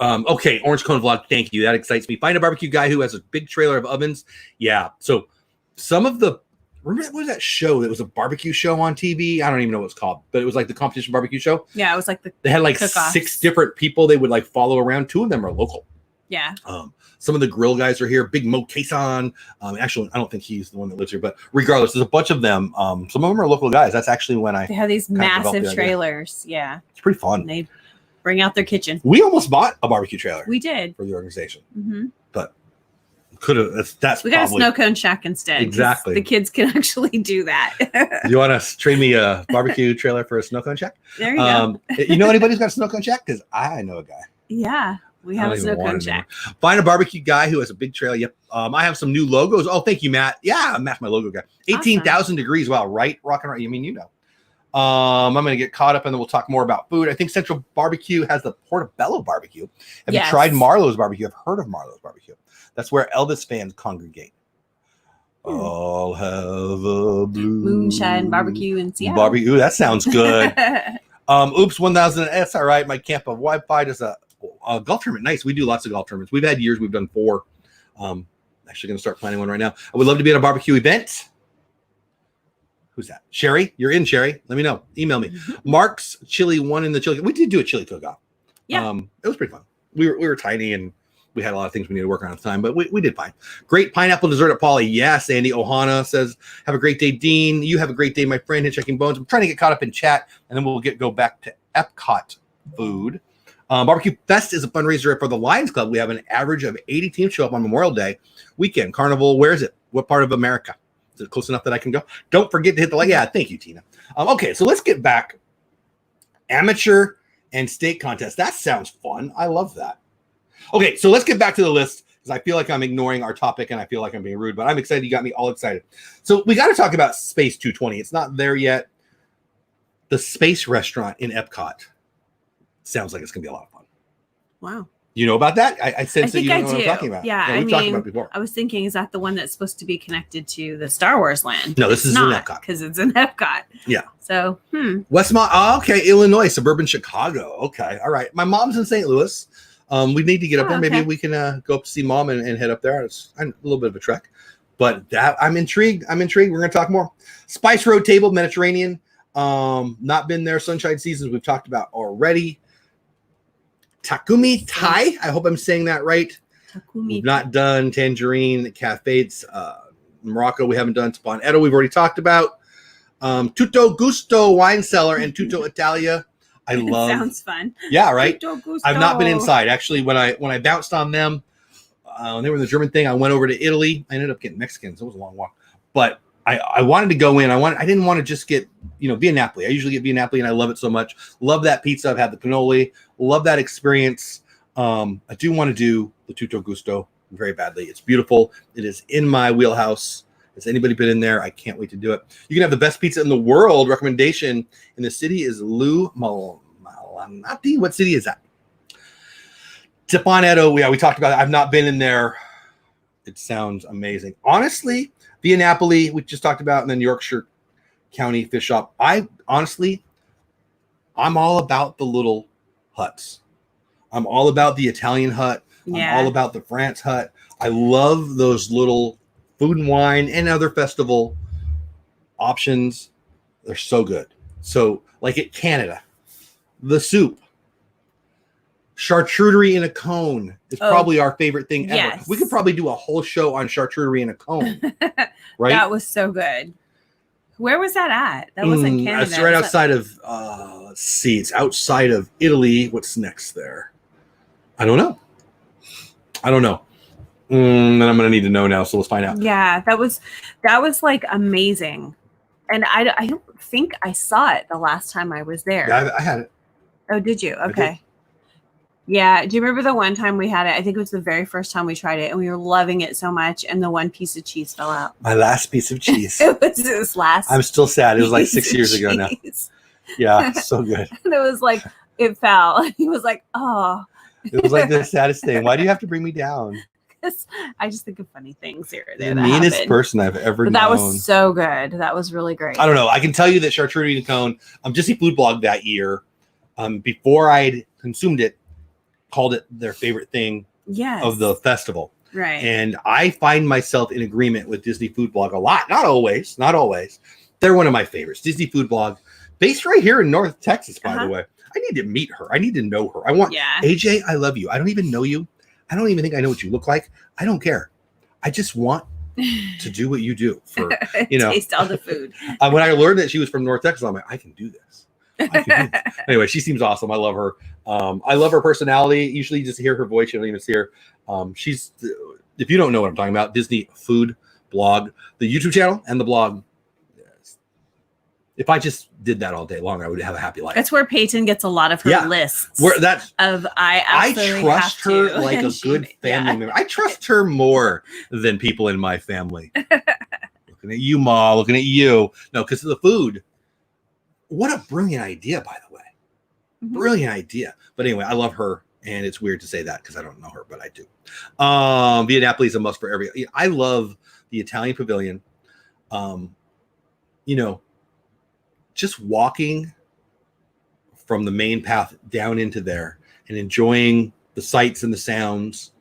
Okay, Orange Cone Vlog, thank you. That excites me. Find a barbecue guy who has a big trailer of ovens. Yeah. So some of the, remember what was that show that was a barbecue show on TV? I don't even know what it's called, but it was like the competition barbecue show. Yeah, it was like they had like cook-offs. 6 different people they would like follow around. 2 of them are local. Yeah. Some of the grill guys are here. Big Mo Cason. Actually, I don't think he's the one that lives here, but regardless, there's a bunch of them. Some of them are local guys. That's actually when they have these massive trailers. Yeah. It's pretty fun. They bring out their kitchen. We almost bought a barbecue trailer. We did. For the organization. But could have, that's we got a snow cone shack instead. Exactly. The kids can actually do that. You want to trade me a barbecue trailer for a snow cone shack? There you go. You know anybody who's got a snow cone shack? Because I know a guy. Yeah. We have a snow cone shack. Find a barbecue guy who has a big trailer. Yep. I have some new logos. Oh, thank you, Matt. Yeah, Matt's my logo guy. 18,000 degrees. Wow, right? Rocking right. I mean, I'm going to get caught up and then we'll talk more about food. I think Central Barbecue has the Portobello barbecue. Have you tried Marlowe's barbecue? I've heard of Marlowe's barbecue. That's where Elvis fans congregate. I'll have a blue moonshine barbecue in Seattle. Barbecue. That sounds good. Oops, 1,000. That's all right. My camp of Wi-Fi does a golf tournament. Nice. We do lots of golf tournaments. We've had years. We've done 4. Actually going to start planning one right now. I would love to be at a barbecue event. Who's that? Sherry? You're in, Sherry. Let me know. Email me. Mark's Chili One in the chili. We did do a chili cook-off. Yeah. It was pretty fun. We were tiny and we had a lot of things we needed to work on at the time, but we did fine. Great pineapple dessert at Polly. Yes, Andy Ohana says, have a great day, Dean. You have a great day, my friend. Hitchhiking Bones. I'm trying to get caught up in chat, and then we'll go back to Epcot food. Barbecue Fest is a fundraiser for the Lions Club. We have an average of 80 teams show up on Memorial Day weekend. Carnival, where is it? What part of America? Is it close enough that I can go? Don't forget to hit the like. Yeah, thank you, Tina. Okay, so let's get back. Amateur and state contest. That sounds fun. I love that. Okay, so let's get back to the list because I feel like I'm ignoring our topic and I feel like I'm being rude, but I'm excited. You got me all excited. So we got to talk about Space 220. It's not there yet. The Space Restaurant in Epcot sounds like it's going to be a lot of fun. Wow. You know about that? I sense that you know what I'm talking about. Yeah, we've talked about it before. I was thinking, is that the one that's supposed to be connected to the Star Wars land? No, this is in Epcot. Because it's in Epcot. Yeah. So, Westmont. Oh, okay. Illinois, suburban Chicago. Okay. All right. My mom's in St. Louis. We need to get up there. Maybe we can go up to see mom and head up there. It's a little bit of a trek, but I'm intrigued. We're going to talk more. Spice Road Table, Mediterranean. Not been there. Sunshine Seasons, we've talked about already. Takumi Thai. I hope I'm saying that right. We've not done Tangerine Cafes. Morocco, we haven't done. Spawnetto, we've already talked about. Tutto Gusto Wine Cellar and Tutto Italia. I love. Sounds fun. Yeah, right. I've not been inside. Actually, when I bounced on them, when they were in the German thing, I went over to Italy. I ended up getting Mexican, so it was a long walk. But I wanted to go in. I didn't want to just get Via Napoli. I usually get Via Napoli, and I love it so much. Love that pizza. I've had the cannoli. Love that experience. I do want to do the Tutto Gusto very badly. It's beautiful. It is in my wheelhouse. Has anybody been in there? I can't wait to do it. You can have the best pizza in the world. Recommendation in the city is Lou Malnati. What city is that? Spawnetto. Yeah, we talked about it. I've not been in there. It sounds amazing. Honestly, Via Napoli, we just talked about, and then Yorkshire County Fish Shop. I'm all about the little huts. I'm all about the Italian hut. Yeah. I'm all about the France hut. I love those little food and wine and other festival options. They're so good. So, like at Canada, the soup, charcuterie in a cone is probably our favorite thing ever. Yes. We could probably do a whole show on charcuterie in a cone. Right? That was so good. Where was that at? That wasn't Canada. It's right outside of, let's see, it's outside of Italy. What's next there? I don't know. Then I'm going to need to know now, so let's find out. Yeah, that was like amazing. And I don't think I saw it the last time I was there. Yeah, I had it. Oh, did you? Okay. Yeah. Do you remember the one time we had it? I think it was the very first time we tried it, and we were loving it so much, and the one piece of cheese fell out. My last piece of cheese. It was this last. I'm still sad. It was like 6 years ago now. Yeah, so good. And it was like, it fell. He was like, oh. It was like the saddest thing. Why do you have to bring me down? I just think of funny things here or there. The meanest person I've ever known. That was so good. That was really great. I don't know. I can tell you that charcuterie in a cone, Disney Food Blog that year, before I'd consumed it, called it their favorite thing of the festival. Right. And I find myself in agreement with Disney Food Blog a lot. Not always. They're one of my favorites. Disney Food Blog, based right here in North Texas, by the way. I need to meet her. I need to know her. I want AJ, I love you. I don't even know you. I don't even think I know what you look like. I don't care. I just want to do what you do for, taste all the food. When I learned that she was from North Texas, I'm like, I can do this. Anyway, she seems awesome. I love her. I love her personality. Usually you just hear her voice. You don't even see her. She's, if you don't know what I'm talking about, Disney Food Blog, the YouTube channel and the blog. If I just did that all day long, I would have a happy life. That's where Peyton gets a lot of her lists. I trust her like a good family member. I trust her more than people in my family. Looking at you, Ma. Looking at you. No, because of the food. What a brilliant idea, by the way. Mm-hmm. Brilliant idea. But anyway, I love her, and it's weird to say that because I don't know her, but I do. Via Napoli is a must for every. I love the Italian Pavilion. Just walking from the main path down into there and enjoying the sights and the sounds.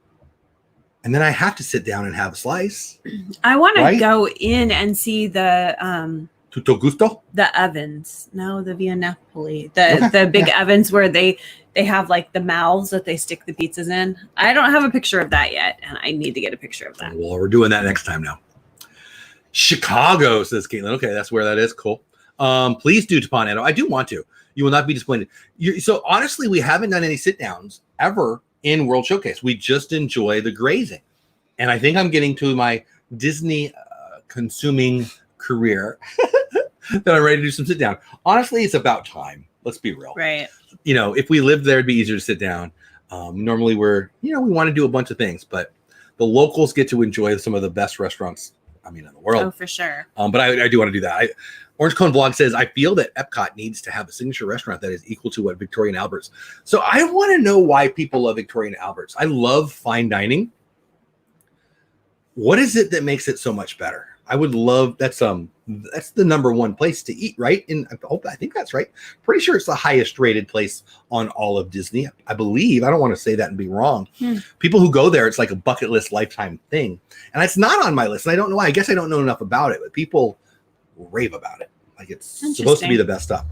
And then I have to sit down and have a slice. I want to go in and see the Tutto gusto? The ovens. No, the Via Napoli. The big ovens where they have like the mouths that they stick the pizzas in. I don't have a picture of that yet, and I need to get a picture of that. Well, we're doing that next time now. Chicago, says Caitlin. Okay, that's where that is. Cool. Please do Tapanado. I do want to. You will not be disappointed. So honestly, we haven't done any sit downs ever in World Showcase. We just enjoy the grazing. And I think I'm getting to my Disney consuming career that I'm ready to do some sit down. Honestly, it's about time. Let's be real. Right. You know, if we lived there, it'd be easier to sit down. Normally we want to do a bunch of things, but the locals get to enjoy some of the best restaurants, in the world. Oh, for sure. But I do want to do that. Orange Cone Vlog says, I feel that Epcot needs to have a signature restaurant that is equal to what Victoria and Albert's. So I want to know why people love Victoria and Albert's. I love fine dining. What is it that makes it so much better? I would love that's the number one place to eat, right? And I think that's right. Pretty sure it's the highest rated place on all of Disney. I believe. I don't want to say that and be wrong. People who go there, it's like a bucket list lifetime thing. And it's not on my list. And I don't know why. I guess I don't know enough about it, but people rave about it. Like it's supposed to be the best stuff.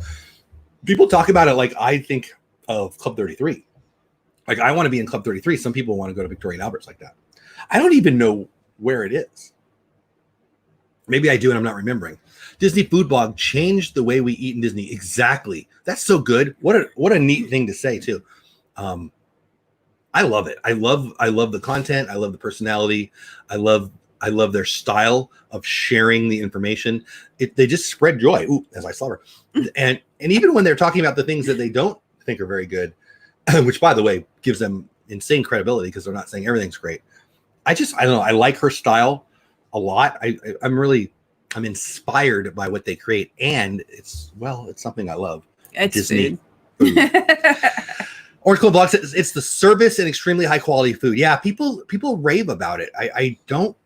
People talk about it like I think of Club 33. Like I want to be in Club 33. Some people want to go to Victoria and Albert's like that. I don't even know where it is. Maybe I do and I'm not remembering. Disney Food Blog changed the way we eat in Disney. Exactly. That's so good. What a neat thing to say too. I love it. I love the content. I love the personality. I love their style of sharing the information. They just spread joy. Ooh, as I slobber. And even when they're talking about the things that they don't think are very good, which by the way gives them insane credibility because they're not saying everything's great. I don't know. I like her style a lot. I'm inspired by what they create, and it's something I love. It's Disney food. Orange Cone Vlog says it's the service and extremely high quality food. Yeah, people rave about it. I don't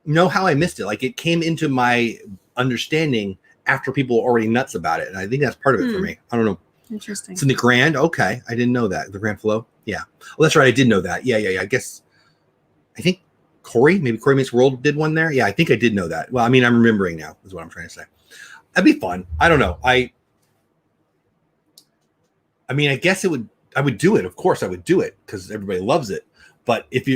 know how I missed it. Like it came into my understanding after people were already nuts about it, and I think that's part of it for me. I don't know. Interesting. It's in the Grand. Okay, I didn't know that. The Grand Flow. Yeah. Well, that's right. I did know that. Yeah. I think Corey Meets World did one there. Yeah, I think I did know that. Well, I'm remembering now is what I'm trying to say. That'd be fun. I don't know. I guess I would do it. Of course I would do it because everybody loves it. But if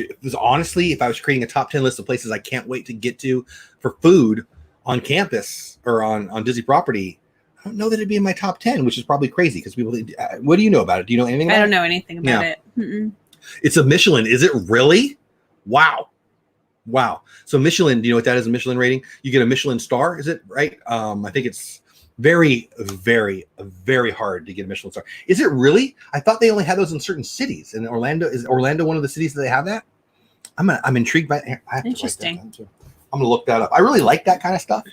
I was creating a top 10 list of places I can't wait to get to for food on campus or on Disney property, I don't know that it'd be in my top 10, which is probably crazy because people, what do you know about it? Do you know anything about it? I don't know anything about it. Mm-mm. It's a Michelin. Is it really? Wow. So Michelin, do you know what that is? A Michelin rating? You get a Michelin star, is it right? I think it's very, very, very hard to get a Michelin star. Is it really? I thought they only had those in certain cities. In Orlando, is Orlando one of the cities that they have that? I'm intrigued by it. I have Interesting. To write that down too. I'm gonna look that up. I really like that kind of stuff.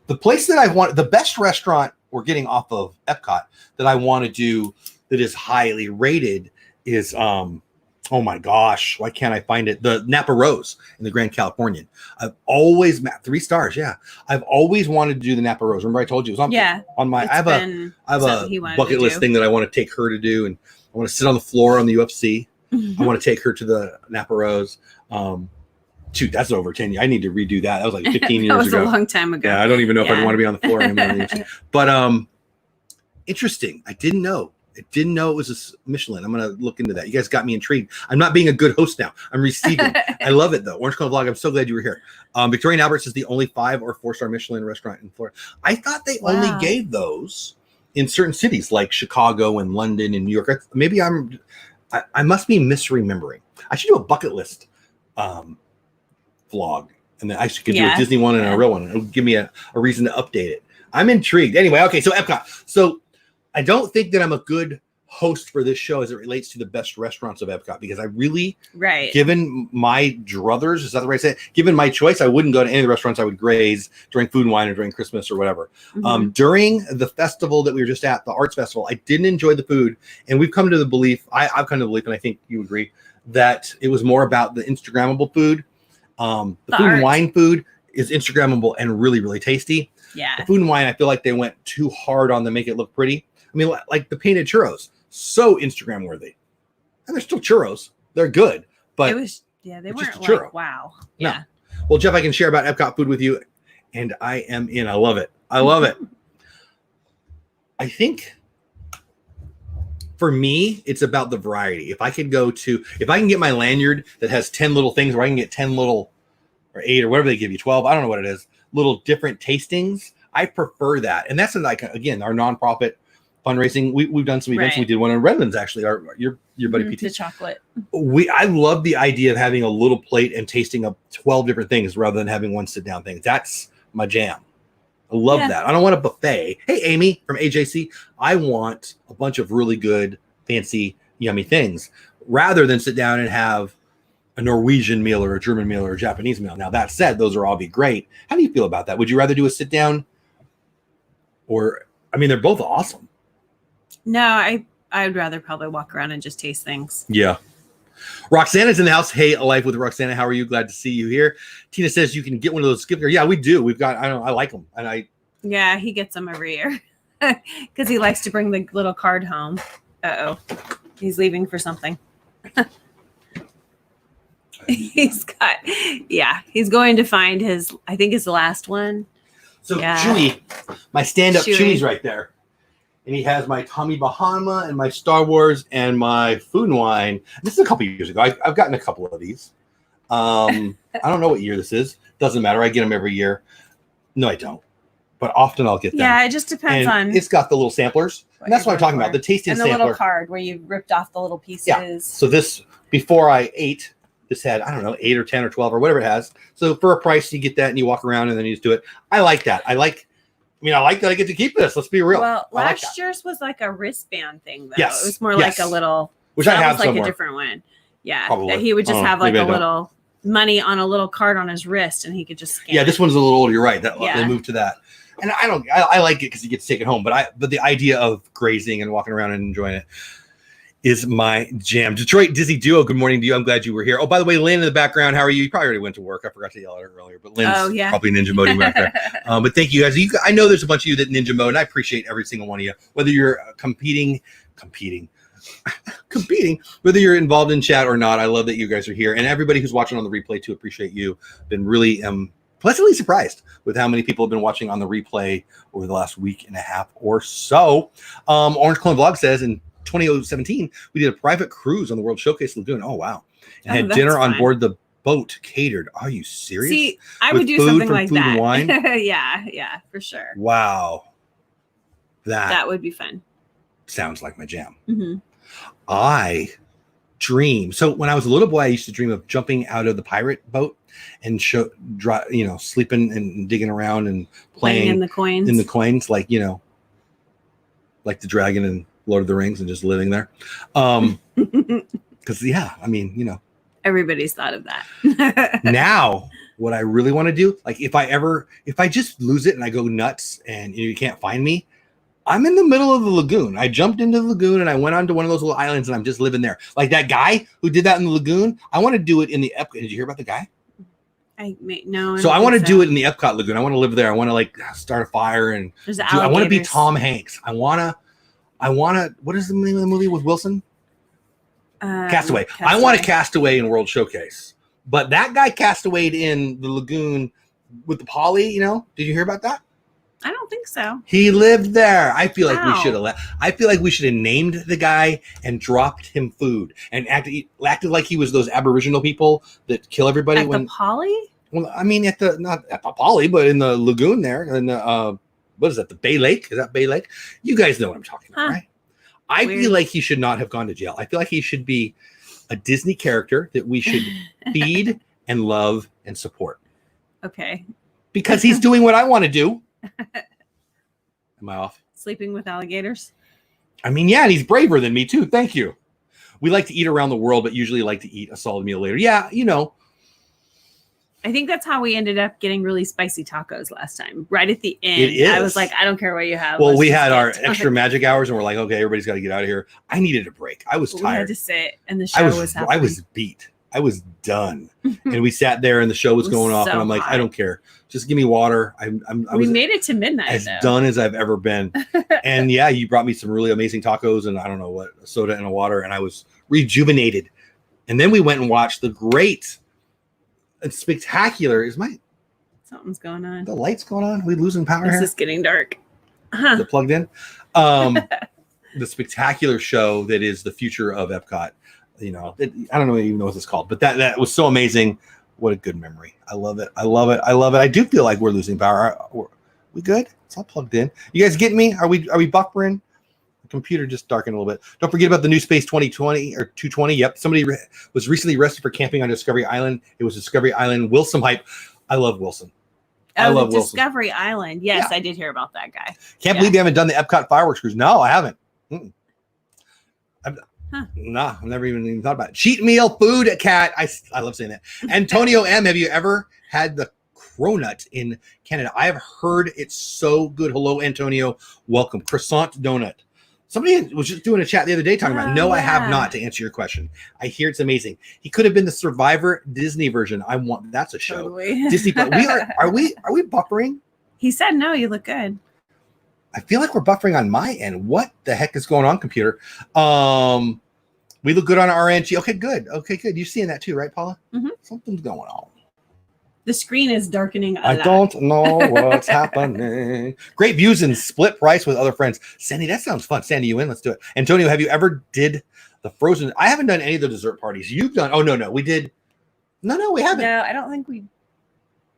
The place that I want, the best restaurant we're getting off of Epcot that I want to do that is highly rated is oh my gosh, why can't I find it? The Napa Rose in the Grand Californian. I've always 3 stars. Yeah, I've always wanted to do the Napa Rose. Remember I told you it was on my. I have a bucket list thing that I want to take her to do, and I want to sit on the floor on the UFC. I want to take her to the Napa Rose. Shoot, that's over 10 years. I need to redo that. That was like 15 years ago. That was a long time ago. Yeah, I don't even know if I'd want to be on the floor anymore. But interesting. I didn't know it was a Michelin. I'm going to look into that. You guys got me intrigued. I'm not being a good host now. I'm receiving. I love it, though. Orange Cone Vlog, I'm so glad you were here. Victoria and Albert's is the only 5 or 4-star Michelin restaurant in Florida. I thought they only gave those in certain cities like Chicago and London and New York. Maybe I must be misremembering. I should do a bucket list vlog. And then I should do a Disney one and a real one. It'll give me a reason to update it. I'm intrigued. Anyway, okay, so Epcot. So I don't think that I'm a good host for this show as it relates to the best restaurants of Epcot because I really, given my druthers, is that the right say? Given my choice, I wouldn't go to any of the restaurants I would graze during Food and Wine or during Christmas or whatever. Mm-hmm. During the festival that we were just at, the Arts Festival, I didn't enjoy the food. And we've come to the belief, I've come to the belief, and I think you agree, that it was more about the Instagrammable food. The Food and Wine food is Instagrammable and really, really tasty. Yeah. The Food and Wine, I feel like they went too hard on to make it look pretty. I mean, like the painted churros, so Instagram worthy, and they're still churros. They're good, but they weren't churro. Wow. No. Yeah. Well, Jeff, I can share about Epcot food with you, and I am in. I love it. I love it. I think for me, it's about the variety. If I can get my lanyard that has 10 little things, or I can get 10 little, or 8, or whatever they give you, 12, I don't know what it is, little different tastings, I prefer that. And that's like, again, our nonprofit fundraising. We've done some events. Right. We did one in Redlands, actually, your buddy PT. The chocolate. I love the idea of having a little plate and tasting of 12 different things rather than having one sit down thing. That's my jam. I love that. I don't want a buffet. Hey, Amy from AJC, I want a bunch of really good, fancy, yummy things rather than sit down and have a Norwegian meal or a German meal or a Japanese meal. Now, that said, those are all be great. How do you feel about that? Would you rather do a sit down or, I mean, they're both awesome. No, I'd rather probably walk around and just taste things. Yeah. Roxana's in the house. Hey, Life with Roxana. How are you? Glad to see you here. Tina says you can get one of those skip cards. Yeah, we do. We've got, I like them. And yeah, he gets them every year because he likes to bring the little card home. Uh-oh. He's leaving for something. He's going to find I think his last one. So Chewy, my stand-up Chewy's right there. And he has my Tommy Bahama and my Star Wars and my Food and Wine. This is a couple years ago. I've gotten a couple of these. I don't know what year this is. Doesn't matter. I get them every year. No, I don't. But often I'll get them. Yeah, it just depends on. It's got the little samplers. And that's what I'm talking about. The tasting sampler. And the little card where you ripped off the little pieces. Yeah. So this, before I ate, this had, I don't know, 8 or 10 or 12 or whatever it has. So for a price, you get that and you walk around and then you just do it. I like that. I like that I get to keep this. Let's be real. Well, last year's was like a wristband thing, though. Yes. It was more like a little, which I have like somewhere. A different one. Yeah. Probably. He would just have like maybe a little money on a little card on his wrist and he could just scan. Yeah, this one's a little old. You're right. They moved to that. And I like it because you get to take it home. But the idea of grazing and walking around and enjoying it is my jam. Detroit Dizzy Duo, good morning to you. I'm glad you were here. Oh, by the way, Lynn in the background, how are you? You probably already went to work. I forgot to yell at her earlier, but Lynn's probably ninja moding back there. But thank you guys. I know there's a bunch of you that ninja mode, and I appreciate every single one of you. Whether you're competing, whether you're involved in chat or not, I love that you guys are here. And everybody who's watching on the replay too, appreciate you. Been really pleasantly surprised with how many people have been watching on the replay over the last week and a half or so. Orange Clone Vlog says in 2017, we did a private cruise on the World Showcase Lagoon. Oh, wow. And had dinner on board the boat catered. Are you serious? See, I would do something like that. And wine? yeah, for sure. Wow. That would be fun. Sounds like my jam. Mm-hmm. I dream. So when I was a little boy, I used to dream of jumping out of the pirate boat and sleeping and digging around and playing in the coins. Like like the dragon and Lord of the Rings and just living there. Because everybody's thought of that. Now what I really want to do, like if I just lose it and I go nuts and you can't find me, I'm in the middle of the lagoon. I jumped into the lagoon and I went onto one of those little islands and I'm just living there. Like that guy who did that in the lagoon. I want to do it in the Epcot. Did you hear about the guy? No. So I want to do it in the Epcot lagoon. I want to live there. I want to start a fire and I want to be Tom Hanks. I want to, what is the name of the movie with Wilson? Castaway. I want to Castaway in World Showcase. But that guy castawayed in the lagoon with the Polly, Did you hear about that? I don't think so. He lived there. I feel like we should have named the guy and dropped him food and acted like he was those Aboriginal people that kill everybody. The Polly? Well, I mean, not at the Polly, but in the lagoon there. And what is that? The Bay Lake? Is that Bay Lake? You guys know what I'm talking about, right? I feel like he should not have gone to jail. I feel like he should be a Disney character that we should feed and love and support. Okay. Because he's doing what I want to do. Am I off? Sleeping with alligators? I mean, yeah, and he's braver than me too. Thank you. We like to eat around the world, but usually like to eat a solid meal later. Yeah, I think that's how we ended up getting really spicy tacos last time. Right at the end. It is. I was like, I don't care what you have. Well, we had our extra magic hours and we're like, okay, everybody's got to get out of here. I needed a break. I was tired. We had to sit and the show was happening. I was beat. I was done. And we sat there and the show was going off and I'm like, I don't care. Just give me water. We made it to midnight. As done as I've ever been. And yeah, you brought me some really amazing tacos and I don't know what, a soda and a water, and I was rejuvenated. And then we went and watched the great and spectacular. Something's going on. The light's going on. We losing power This here? is getting dark. Is it plugged in? The spectacular show that is the future of Epcot. You know, I don't even know what it's called, but that was so amazing. What a good memory. I love it. I love it. I love it. I do feel like we're losing power. We good? It's all plugged in. You guys getting me? Are we buffering? The computer just darkened a little bit. Don't forget about the new Space 2020 or 220. Yep. Somebody was recently arrested for camping on Discovery Island. It was Discovery Island. Wilson hype. I love Wilson. I love Wilson. Discovery Island. Yes, yeah. I did hear about that guy. Can't believe they haven't done the Epcot fireworks cruise. No, I haven't. Nah, I've never even thought about it. Cheat meal food cat. I love saying that. Antonio M, have you ever had the cronut in Canada? I have heard it's so good. Hello, Antonio. Welcome. Croissant donut. Somebody was just doing a chat the other day talking about. No, yeah. I have not. To answer your question, I hear it's amazing. He could have been the Survivor Disney version. I want. That's a show. Totally. Disney. But are we buffering? He said no. You look good. I feel like we're buffering on my end. What the heck is going on, computer? We look good on our end. Okay, good. Okay, good. You're seeing that too, right, Paula? Mm-hmm. Something's going on. The screen is darkening a I lot. don't know what's happening. Great views and split price with other friends. Sandy, that sounds fun. Sandy, you in? Let's do it. Antonio, have you ever did the frozen? I haven't done any of the dessert parties. You've done. Oh, no. We did. No, we haven't. No, I don't think we.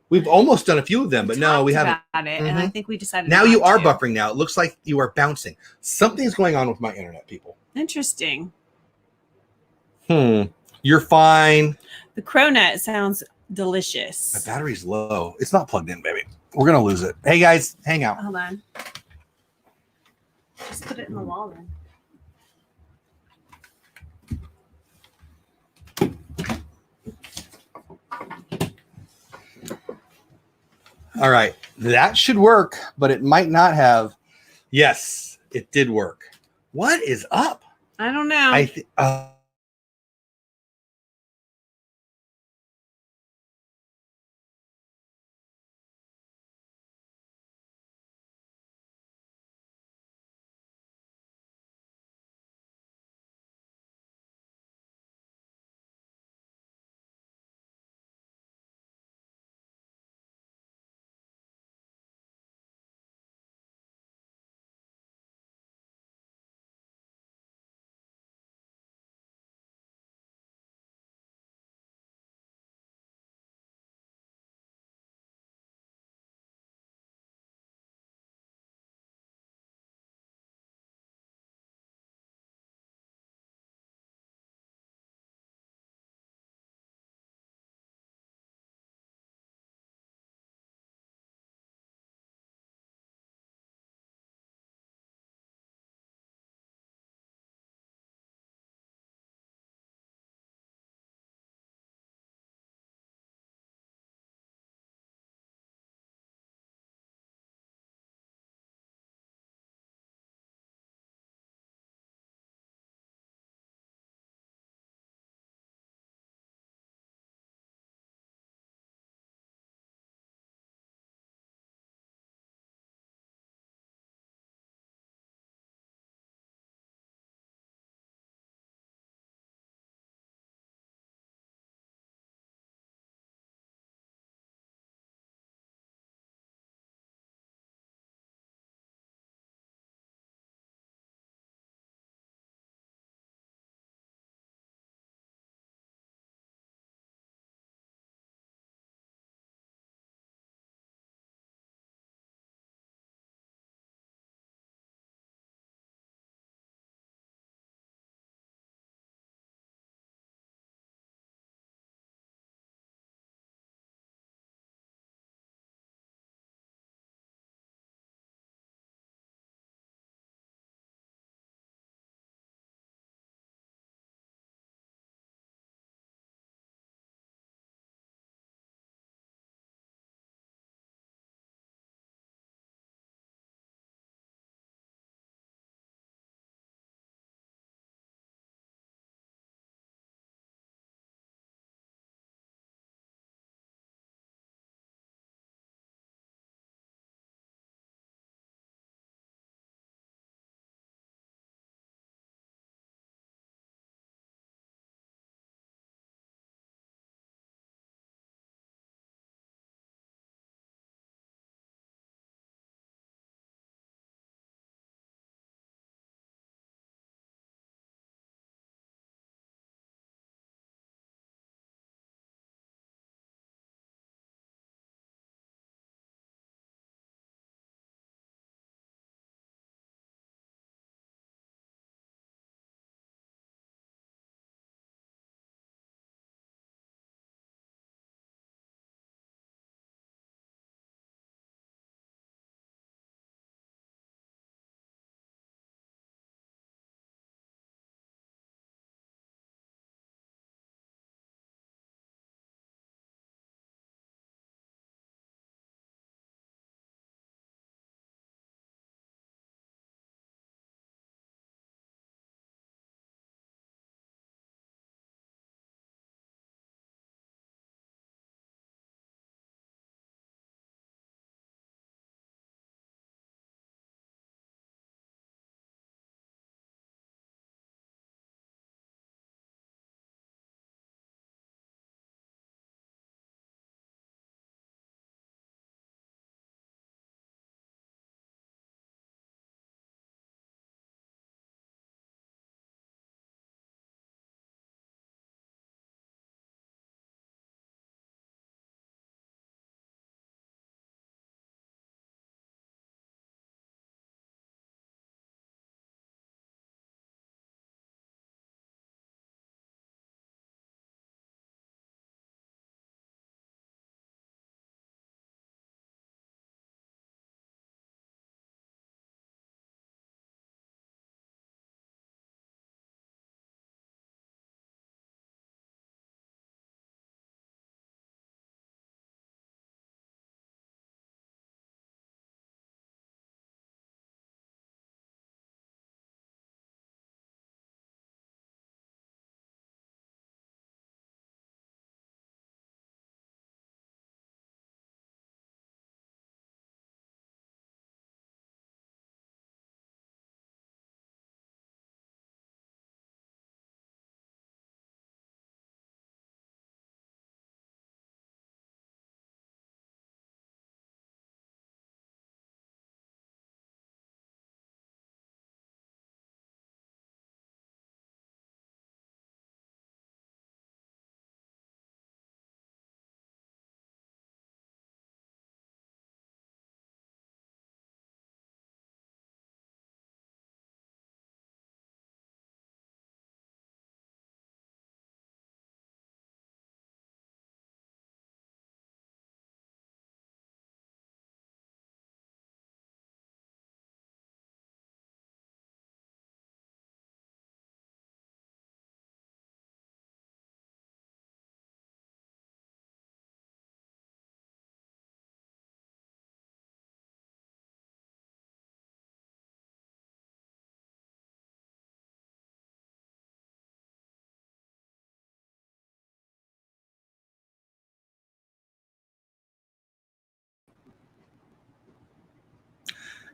We've almost done a few of them, but no, we haven't. About it, and I think we decided. Now you are buffering now. It looks like you are bouncing. Something's going on with my internet, people. Interesting. You're fine. The cronut sounds delicious. My battery's low. It's not plugged in, baby. We're going to lose it. Hey, guys, hang out. Hold on. Just put it in the wall then. All right. That should work, but it might not have. Yes, it did work. What is up? I don't know.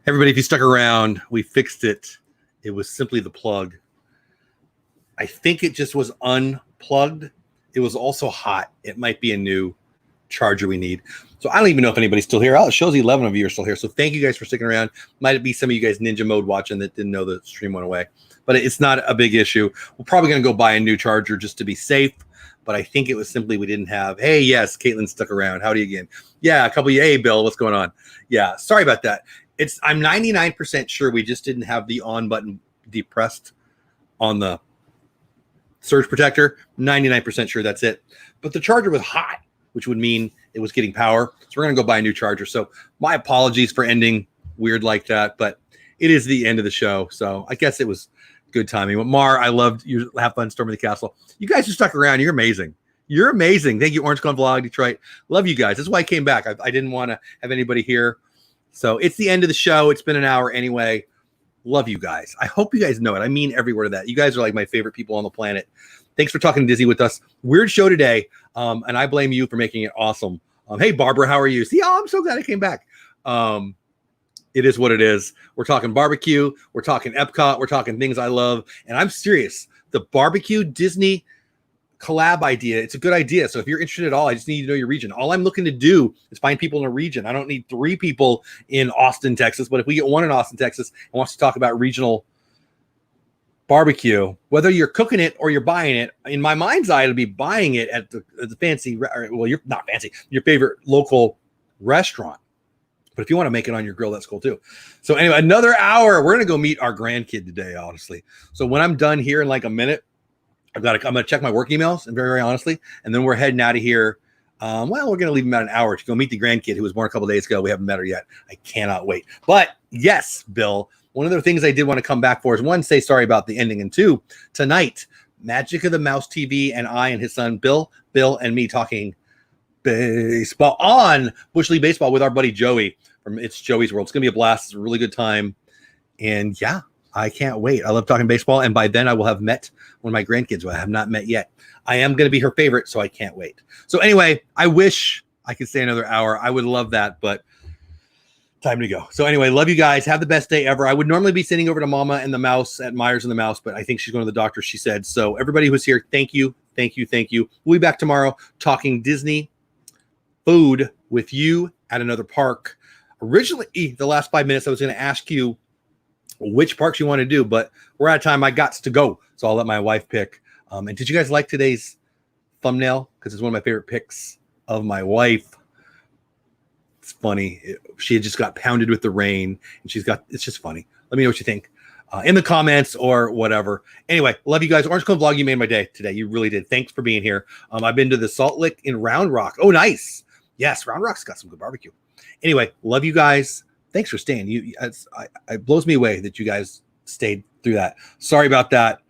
Everybody, if you stuck around, we fixed it. It was simply the plug. I think it just was unplugged. It was also hot. It might be a new charger we need. So I don't even know if anybody's still here. Oh, it shows 11 of you are still here. So thank you guys for sticking around. Might be some of you guys ninja mode watching that didn't know the stream went away. But it's not a big issue. We're probably going to go buy a new charger just to be safe. But I think it was simply we didn't have, hey, yes, Caitlin stuck around. Howdy again. Yeah, a couple of you. Hey, Bill, what's going on? Yeah, sorry about that. I'm 99% sure we just didn't have the on button depressed on the surge protector. 99% sure that's it. But the charger was hot, which would mean it was getting power. So we're going to go buy a new charger. So my apologies for ending weird like that, but it is the end of the show. So I guess it was good timing. But Mar, I loved you. Have fun storming the castle. You guys who stuck around, you're amazing. You're amazing. Thank you, Orange Con Vlog, Detroit. Love you guys. That's why I came back. I didn't want to have anybody here. So it's the end of the show. It's been an hour anyway. Love you guys. I hope you guys know it. I mean every word of that. You guys are like my favorite people on the planet. Thanks for talking Disney with us. Weird show today, and I blame you for making it awesome. Hey, Barbara, how are you? See, I'm so glad I came back. It is what it is. We're talking barbecue. We're talking Epcot. We're talking things I love. And I'm serious. The barbecue Disney collab idea, it's a good idea. So if you're interested at all, I just need to know your region. All I'm looking to do is find people in a region. I don't need 3 people in Austin, Texas, but if we get one in Austin, Texas, and wants to talk about regional barbecue, whether you're cooking it or you're buying it, in my mind's eye, it'll be buying it at the fancy, well, you're not fancy, your favorite local restaurant. But if you want to make it on your grill, that's cool too. So anyway, another hour. We're going to go meet our grandkid today, honestly. So when I'm done here in like a minute, I'm going to check my work emails, and very, very honestly, and then we're heading out of here. Well, we're going to leave him about an hour to go meet the grandkid who was born a couple of days ago. We haven't met her yet. I cannot wait. But yes, Bill, one of the things I did want to come back for is 1, say sorry about the ending, and 2, tonight, Magic of the Mouse TV and I and his son, Bill, and me talking baseball on Bush League Baseball with our buddy Joey from It's Joey's World. It's going to be a blast. It's a really good time. And yeah, I can't wait. I love talking baseball. And by then I will have met one of my grandkids who I have not met yet. I am going to be her favorite, so I can't wait. So anyway, I wish I could stay another hour. I would love that, but time to go. So anyway, love you guys. Have the best day ever. I would normally be sitting over to Mama and the Mouse at Myers and the Mouse, but I think she's going to the doctor, she said. So everybody who's here, thank you. Thank you. Thank you. We'll be back tomorrow talking Disney food with you at another park. Originally, the last 5 minutes, I was going to ask you which parks you want to do, but we're out of time. I got to go, so I'll let my wife pick. And did you guys like today's thumbnail? Because it's one of my favorite picks of my wife. It's funny. She had just got pounded with the rain, and it's just funny. Let me know what you think in the comments or whatever. Anyway, love you guys. Orange Cone Vlog, you made my day today. You really did. Thanks for being here. I've been to the Salt Lick in Round Rock. Oh, nice. Yes, Round Rock's got some good barbecue. Anyway, love you guys. Thanks for staying. It blows me away that you guys stayed through that. Sorry about that.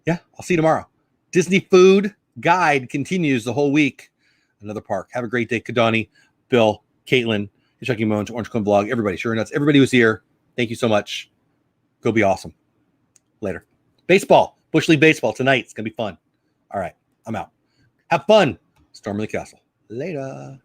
Yeah, I'll see you tomorrow. Disney Food Guide continues the whole week. Another park. Have a great day, Kadani, Bill, Caitlin, Chucky Moans, Orange Cone Vlog, everybody, Sure Nuts, everybody who's here. Thank you so much. Go be awesome. Later. Baseball, Bush League Baseball tonight. It's going to be fun. All right, I'm out. Have fun. Storm in the castle. Later.